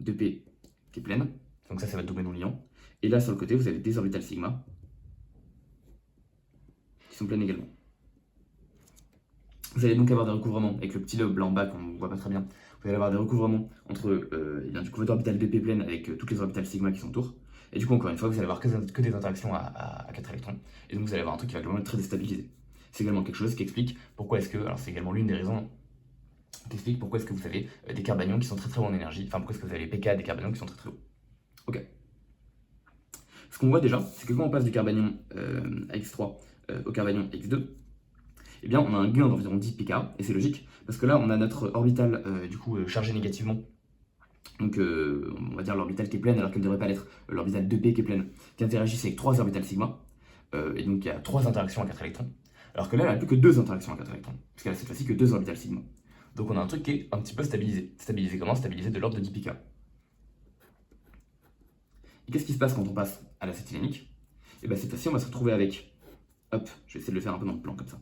2P qui est pleine, donc ça c'est votre double non liant, et là sur le côté vous avez des orbitales sigma qui sont pleines également. Vous allez donc avoir des recouvrements avec le petit lobe là en bas qu'on ne voit pas très bien. Vous allez avoir des recouvrements entre du coup, votre orbitale 2P pleine avec toutes les orbitales sigma qui sont autour. Et du coup, encore une fois, vous allez avoir que des interactions à 4 électrons. Et donc, vous allez avoir un truc qui va globalement être très déstabilisé. C'est également quelque chose qui explique pourquoi est-ce que. Alors, c'est également l'une des raisons qui explique pourquoi est-ce que vous avez des carbanions qui sont très très hauts en énergie. Enfin, pourquoi est-ce que vous avez les pK des carbanions qui sont très très hauts. Ok. Ce qu'on voit déjà, c'est que quand on passe du carbanion X3 au carbanion X2, eh bien, on a un gain d'environ 10 pK, et c'est logique, parce que là, on a notre orbitale chargée négativement, donc on va dire l'orbitale qui est pleine alors qu'elle ne devrait pas l'être, l'orbitale 2P qui est pleine, qui interagissent avec 3 orbitales sigma, et donc il y a 3 interactions à 4 électrons, alors que là, elle n'a plus que 2 interactions à 4 électrons, puisqu'elle a cette fois-ci que 2 orbitales sigma. Donc on a un truc qui est un petit peu stabilisé. Stabilisé comment? Stabilisé de l'ordre de 10 pK. Et qu'est-ce qui se passe quand on passe à l'acétylénique? Et bien cette fois-ci, on va se retrouver avec, hop, je vais essayer de le faire un peu dans le plan comme ça.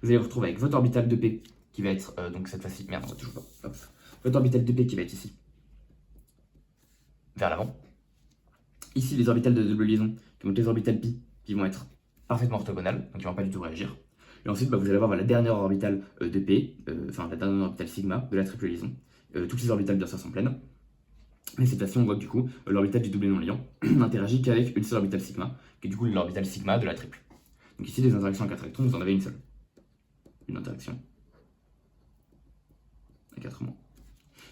Vous allez vous retrouver avec votre orbitale 2P qui va être, donc cette fois-ci, merde, on va toujours pas, hop. Votre orbitale 2P qui va être ici, vers l'avant. Ici, les orbitales de double liaison, qui vont être les orbitales pi, qui vont être parfaitement orthogonales, donc qui ne vont pas du tout réagir. Et ensuite, vous allez avoir la dernière orbitale 2P, enfin la dernière orbitale sigma de la triple liaison. Toutes les orbitales bien sûr sont pleines. Mais cette fois-ci, on voit que du coup, l'orbitale du double non liant n'interagit qu'avec une seule orbitale sigma, qui est du coup l'orbitale sigma de la triple. Donc ici, des interactions à 4 électrons, vous en avez une seule. Une interaction à 4 mots.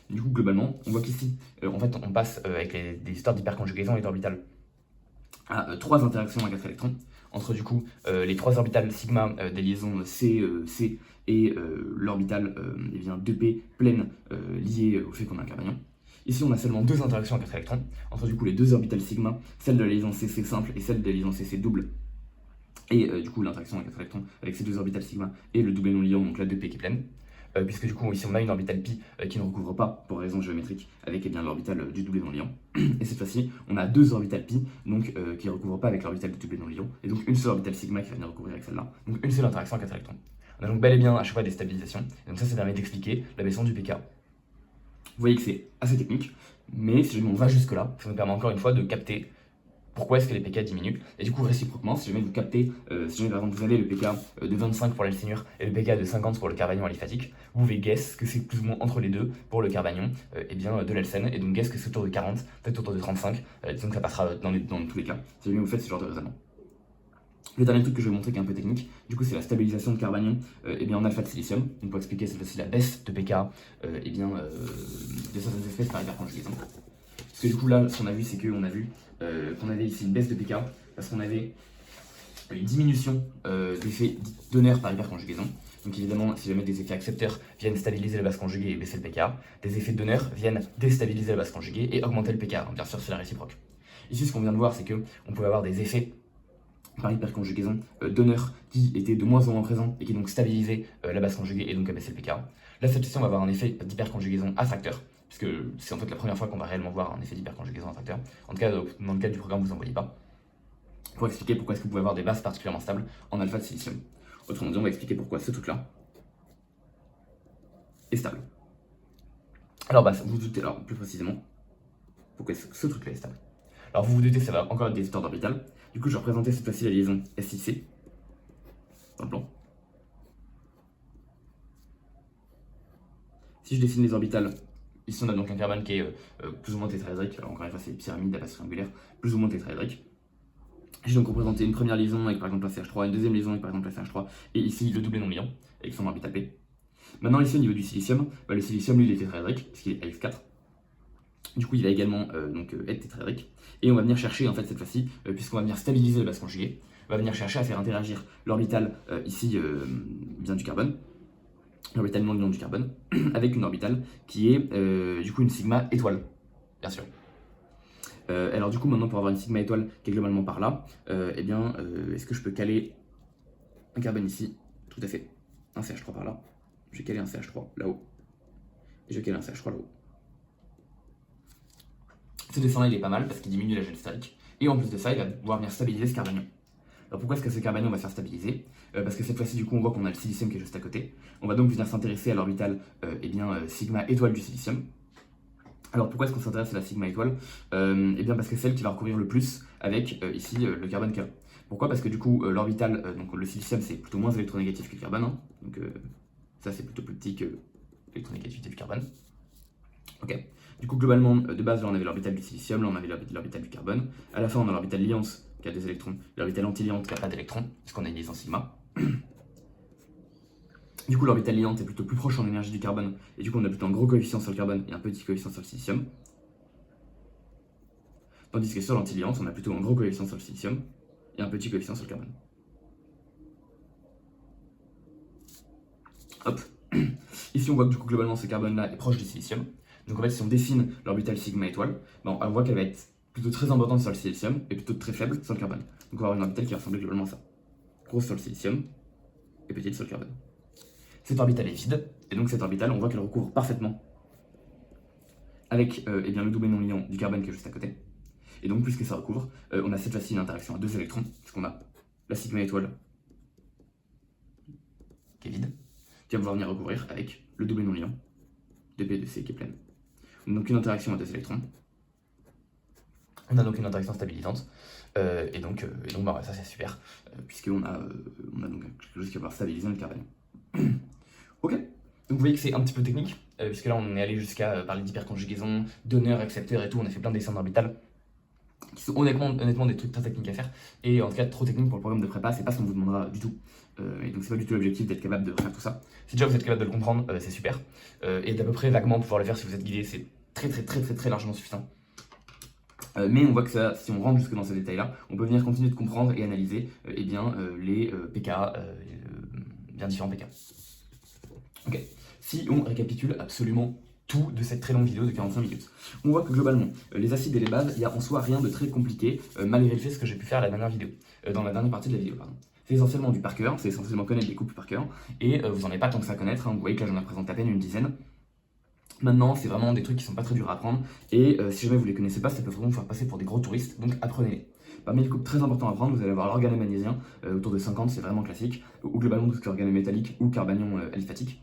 Du coup, globalement, on voit qu'ici, en fait, on passe avec des histoires d'hyperconjugaison et d'orbitales à 3 interactions à 4 électrons, entre du coup les 3 orbitales sigma des liaisons C, C et l'orbitale 2P pleine liée au fait qu'on a un carbanion. Ici, on a seulement 2 interactions à 4 électrons, entre du coup les 2 orbitales sigma, celle de la liaison CC simple et celle de la liaison CC double. Et du coup l'interaction à 4 électrons avec ces 2 orbitales sigma et le double non liant, donc la 2P qui est pleine. Puisque du coup ici on a une orbitale pi qui ne recouvre pas pour raison géométrique avec l'orbitale du double non liant. Et cette fois-ci on a 2 orbitales pi donc, qui ne recouvrent pas avec l'orbitale du double non liant. Et donc une seule orbitale sigma qui va venir recouvrir avec celle-là. Donc une seule interaction à 4 électrons. On a donc bel et bien à chaque fois des stabilisations. Et donc ça permet d'expliquer la baissance du pK. Vous voyez que c'est assez technique, mais si jamais on va jusque là, ça nous permet encore une fois de capter pourquoi est-ce que les pK diminuent. Et du coup, réciproquement, si jamais vous captez, si jamais par exemple vous avez le pK de 25 pour l'alcénure et le pK de 50 pour le carbanion aliphatique, vous pouvez guess que c'est plus ou moins entre les deux pour le carbanion de l'alcène, et donc guess que c'est autour de 40, peut-être autour de 35, disons que ça passera dans tous les cas, si jamais vous faites ce genre de raisonnement. Le dernier truc que je vais vous montrer qui est un peu technique, du coup c'est la stabilisation de carbanion en alpha de silicium. Donc pour expliquer cette fois-ci la baisse de pK de certaines espèces par hyperconjugaison. Parce que du coup là, ce qu'on a vu, c'est qu'on a vu qu'on avait ici une baisse de pK parce qu'on avait une diminution d'effet donneur par hyperconjugaison. Donc évidemment, si jamais des effets accepteurs viennent stabiliser la base conjuguée et baisser le pK, des effets donneurs viennent déstabiliser la base conjuguée et augmenter le pK. Bien sûr, c'est la réciproque. Ici, ce qu'on vient de voir, c'est qu'on pouvait avoir des effets par hyperconjugaison donneurs qui étaient de moins en moins présents et qui donc stabilisaient la base conjuguée et donc abaissaient le pK. Là, cette fois-ci, on va avoir un effet d'hyperconjugaison à facteur, puisque c'est en fait la première fois qu'on va réellement voir un effet d'hyperconjugaison à facteur. En tout cas, dans le cadre du programme, vous n'en voyez pas. Pour expliquer pourquoi est-ce que vous pouvez avoir des bases particulièrement stables en alpha de silicium. Autrement dit, on va expliquer pourquoi ce truc-là est stable. Alors, vous vous doutez, alors plus précisément, pourquoi ce truc-là est stable. Alors, vous vous doutez, ça va encore être des histoires d'orbitales. Du coup, je vais représenter cette fois-ci la liaison SIC dans le plan. Si je dessine les orbitales, ici on a donc un carbone qui est plus ou moins tétraédrique. Alors encore une fois, c'est pyramide à base triangulaire, plus ou moins tétraédrique. J'ai donc représenté une première liaison avec par exemple la CH3, une deuxième liaison avec par exemple la CH3, et ici le double non liant avec son orbital P. Maintenant, ici au niveau du silicium, le silicium lui il est tétraédrique, puisqu'il est AX4. Du coup, il va également être tétraédrique. Et on va venir chercher, en fait, cette fois-ci, puisqu'on va venir stabiliser la base conjuguée, on va venir chercher à faire interagir l'orbital ici bien du carbone, l'orbital non liant du carbone, avec une orbitale qui est du coup une sigma étoile, bien sûr. Alors du coup maintenant pour avoir une sigma étoile qui est globalement par là, est-ce que je peux caler un carbone ici? Tout à fait. Un CH3 par là. Je vais caler un CH3 là-haut. Et je vais caler un CH3 là-haut. Ce dessin-là il est pas mal parce qu'il diminue la gel sphérique. Et en plus de ça, il va pouvoir venir stabiliser ce carbanion. Alors pourquoi est-ce que ce carbanion va se faire stabiliser? Parce que cette fois-ci du coup on voit qu'on a le silicium qui est juste à côté. On va donc venir s'intéresser à l'orbital sigma étoile du silicium. Alors pourquoi est-ce qu'on s'intéresse à la sigma étoile? Parce que c'est celle qui va recouvrir le plus avec ici le carbone K. Pourquoi? Parce que du coup l'orbital, donc le silicium c'est plutôt moins électronégatif que le carbone, hein. Donc ça c'est plutôt plus petit que l'électronégativité du carbone. Ok. Du coup globalement de base là on avait l'orbital du silicium, là on avait l'orbital du carbone. À la fin on a l'orbital liance qui a des électrons, l'orbital anti-liante qui n'a pas d'électrons, puisqu'on a une liaison sigma. Du coup, l'orbital liante est plutôt plus proche en énergie du carbone, et du coup, on a plutôt un gros coefficient sur le carbone et un petit coefficient sur le silicium. Tandis que sur l'anti-liante, on a plutôt un gros coefficient sur le silicium et un petit coefficient sur le carbone. Hop. Ici, on voit que du coup, globalement, ce carbone-là est proche du silicium. Donc en fait, si on dessine l'orbital sigma étoile, on voit qu'elle va être plutôt très importante sur le silicium et plutôt très faible sur le carbone. Donc on va avoir une orbitale qui va ressembler globalement à ça. Grosse sur le silicium et petite sur le carbone. Cette orbitale est vide, et donc cette orbitale, on voit qu'elle recouvre parfaitement avec le double non liant du carbone qui est juste à côté. Et donc, puisque ça recouvre, on a cette fois-ci une interaction à 2 électrons, puisqu'on a la sigma étoile qui est vide, qui va pouvoir venir recouvrir avec le double non liant de P de C qui est pleine. Donc une interaction à 2 électrons. On a donc une interaction stabilisante, et donc ça c'est super, puisqu'on a donc quelque chose qui va pouvoir stabiliser le carbone. Ok, donc vous voyez que c'est un petit peu technique, puisque là on est allé jusqu'à parler d'hyperconjugaison, donneur, accepteur et tout, on a fait plein de dessins d'orbital, qui sont honnêtement des trucs très techniques à faire, et en tout cas trop techniques pour le programme de prépa, c'est pas ce qu'on vous demandera du tout. Et donc c'est pas du tout l'objectif d'être capable de faire tout ça. Si déjà vous êtes capable de le comprendre, c'est super, et d'à peu près vaguement pouvoir le faire si vous êtes guidé, c'est très largement suffisant. Mais on voit que ça, si on rentre jusque dans ces détails-là, on peut venir continuer de comprendre et analyser les PK, bien différents PK. Ok, si on récapitule absolument tout de cette très longue vidéo de 45 minutes, on voit que globalement, les acides et les bases, il n'y a en soi rien de très compliqué, malgré le fait ce que j'ai pu faire à la dernière vidéo, dans la dernière partie de la vidéo, pardon. C'est essentiellement du par cœur, c'est essentiellement connaître les couples par cœur, et vous n'en avez pas tant que ça à connaître, hein. Vous voyez que là j'en représente à peine une dizaine. Maintenant, c'est vraiment des trucs qui sont pas très durs à apprendre, et si jamais vous les connaissez pas, ça peut vraiment vous faire passer pour des gros touristes, donc apprenez-les. Parmi les couples très importants à apprendre, vous allez avoir l'organomagnésiens, autour de 50, c'est vraiment classique, ou globalement tout ce qui est organométallique ou carbanion aliphatique.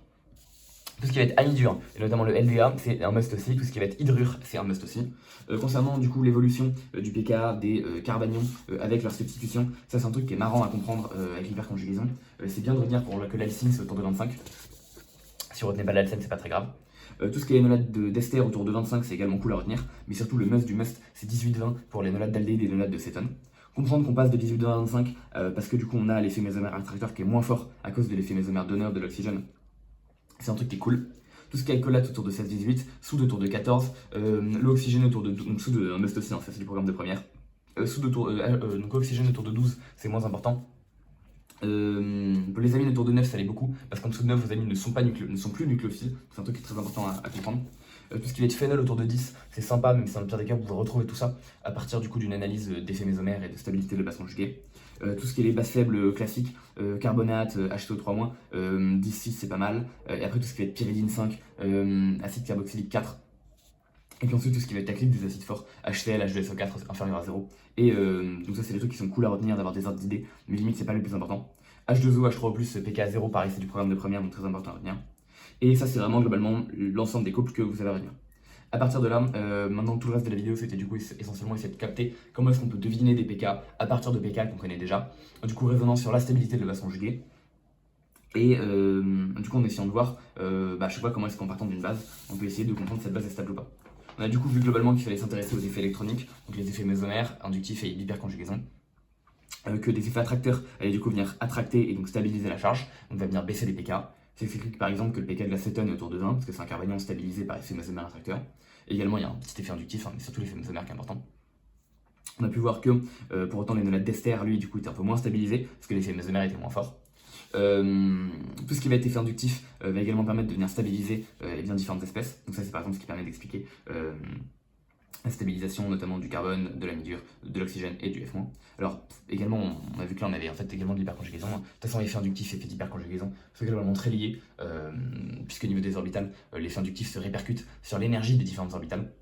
Tout ce qui va être anhydrure, et notamment le LDA, c'est un must aussi. Tout ce qui va être hydrure, c'est un must aussi. Concernant du coup l'évolution du pKa, des carbanions avec leur substitution, ça c'est un truc qui est marrant à comprendre avec l'hyperconjugaison. C'est bien de retenir pour que l'alcyne c'est autour de 25. Si vous retenez pas l'alcène, c'est pas très grave. Tout ce qui est les nolades d'ester autour de 25, c'est également cool à retenir. Mais surtout le must du must, c'est 18-20 pour les nolades d'aldéhyde et les nolades de cétone. Comprendre qu'on passe de 18-20 à 25 parce que du coup on a l'effet mésomère attracteur qui est moins fort à cause de l'effet mésomère donneur de l'oxygène. C'est un truc qui est cool. Tout ce qui est alcoolate autour de 16-18, soude autour de 14, l'oxygène autour de 12, donc soude un must aussi, hein, ça c'est du programme de première. Donc oxygène autour de 12, c'est moins important. Pour les amines autour de 9, ça l'est beaucoup, parce qu'en dessous de 9, vos amines ne sont plus nucléophiles, c'est un truc qui est très important à comprendre. Tout ce qui va être phénol autour de 10, c'est sympa, mais c'est dans le pire des cas, vous pouvez retrouver tout ça à partir du coup d'une analyse d'effet mésomère et de stabilité de la base conjuguée. Tout ce qui est les bases faibles classiques, carbonate, HCO3-, 10-6 c'est pas mal. Et après tout ce qui va être pyridine 5, acide carboxylique 4. Et puis ensuite tout ce qui va être taclique des acides forts, HCl, H2SO4 inférieur à 0. Et donc ça c'est des trucs qui sont cool à retenir, d'avoir des ordres d'idées, mais limite c'est pas le plus important. H2O, H3O+, pKa 0, pareil c'est du programme de première, donc très important à retenir. Et ça c'est vraiment globalement l'ensemble des couples que vous savez retenir. A partir de là, maintenant tout le reste de la vidéo c'était du coup essentiellement essayer de capter comment est-ce qu'on peut deviner des pK à partir de pK qu'on connaît déjà. Du coup raisonnant sur la stabilité de la base conjuguée. Et du coup en essayant de voir je sais pas comment est-ce qu'en partant d'une base, on peut essayer de comprendre si cette base est stable ou pas. On a du coup vu globalement qu'il fallait s'intéresser aux effets électroniques, donc les effets mésomères, inductifs et l'hyperconjugaison. Que des effets attracteurs allaient du coup venir attracter et donc stabiliser la charge, donc va venir baisser les pK. C'est écrit par exemple que le pK de la cétone est autour de 20, parce que c'est un carbanion stabilisé par effet mésomère attracteur. Et également il y a un petit effet inductif, mais surtout l'effet mésomère qui est important. On a pu voir que pour autant les nolades d'ester, lui du coup était un peu moins stabilisé, parce que l'effet mésomère était moins fort. Tout ce qui va être effet inductif va également permettre de venir stabiliser les bien différentes espèces. Donc ça c'est par exemple ce qui permet d'expliquer la stabilisation notamment du carbone, de l'amidure, de l'oxygène et du F-. Alors également, on a vu que là on avait en fait également de l'hyperconjugaison. De toute façon, l'effet inductif et l'effet d'hyperconjugaison sont globalement très liés, puisque au niveau des orbitales, l'effet inductif se répercute sur l'énergie des différentes orbitales.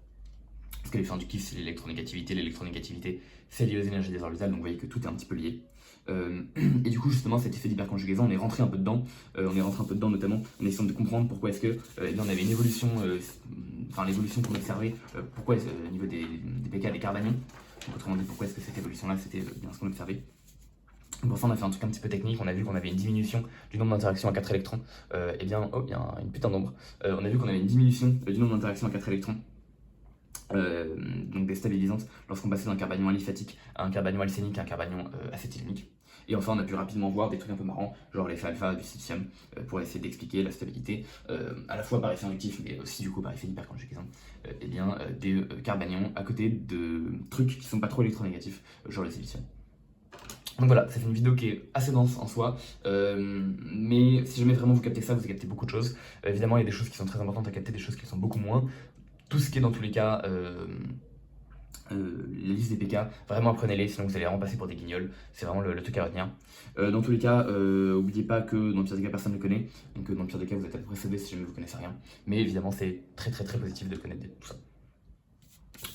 Parce que l'effet inductif c'est l'électronégativité c'est lié aux énergies des orbitales, donc vous voyez que tout est un petit peu lié. Et du coup justement cet effet d'hyperconjugaison, on est rentré un peu dedans, notamment en essayant de comprendre pourquoi est-ce que on avait une évolution, l'évolution qu'on observait, pourquoi au niveau des pK des carbanions, donc autrement dit pourquoi est-ce que cette évolution là c'était bien ce qu'on observait. Pour ça on a fait un truc un petit peu technique, on a vu qu'on avait une diminution du nombre d'interactions à 4 électrons, il y a une putain d'ombre, on a vu qu'on avait une diminution du nombre d'interactions à 4 électrons, donc des stabilisantes, lorsqu'on passait d'un carbanion aliphatique à un carbanion alcénique à un carbanion acétylénique. Et enfin, on a pu rapidement voir des trucs un peu marrants, genre l'effet alpha du silicium, pour essayer d'expliquer la stabilité, à la fois par effet inductif, mais aussi du coup par effet d'hyperconjugaison, des carbanions à côté de trucs qui sont pas trop électronégatifs, genre le silicium. Donc voilà, ça fait une vidéo qui est assez dense en soi, mais si jamais vraiment vous captez ça, vous captez beaucoup de choses. Évidemment, il y a des choses qui sont très importantes à capter, des choses qui sont beaucoup moins. Tout ce qui est dans tous les cas, les listes des PK, vraiment apprenez-les, sinon vous allez vraiment passer pour des guignols, c'est vraiment le truc à retenir. Dans tous les cas, n'oubliez pas que dans le pire des cas, personne ne le connaît, donc dans le pire des cas, vous êtes à peu près sauvé si jamais vous connaissez rien. Mais évidemment, c'est très positif de connaître tout ça.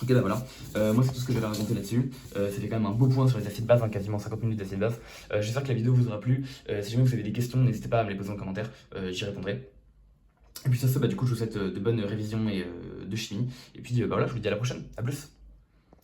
Ok, bah voilà, moi c'est tout ce que j'avais à raconter là-dessus. C'était quand même un beau point sur les acides bases, quasiment 50 minutes d'acides bases. J'espère que la vidéo vous aura plu. Si jamais vous avez des questions, n'hésitez pas à me les poser en commentaire, j'y répondrai. Et puis ça, du coup, je vous souhaite de bonnes révisions et de chimie. Et puis voilà, je vous dis à la prochaine. À plus.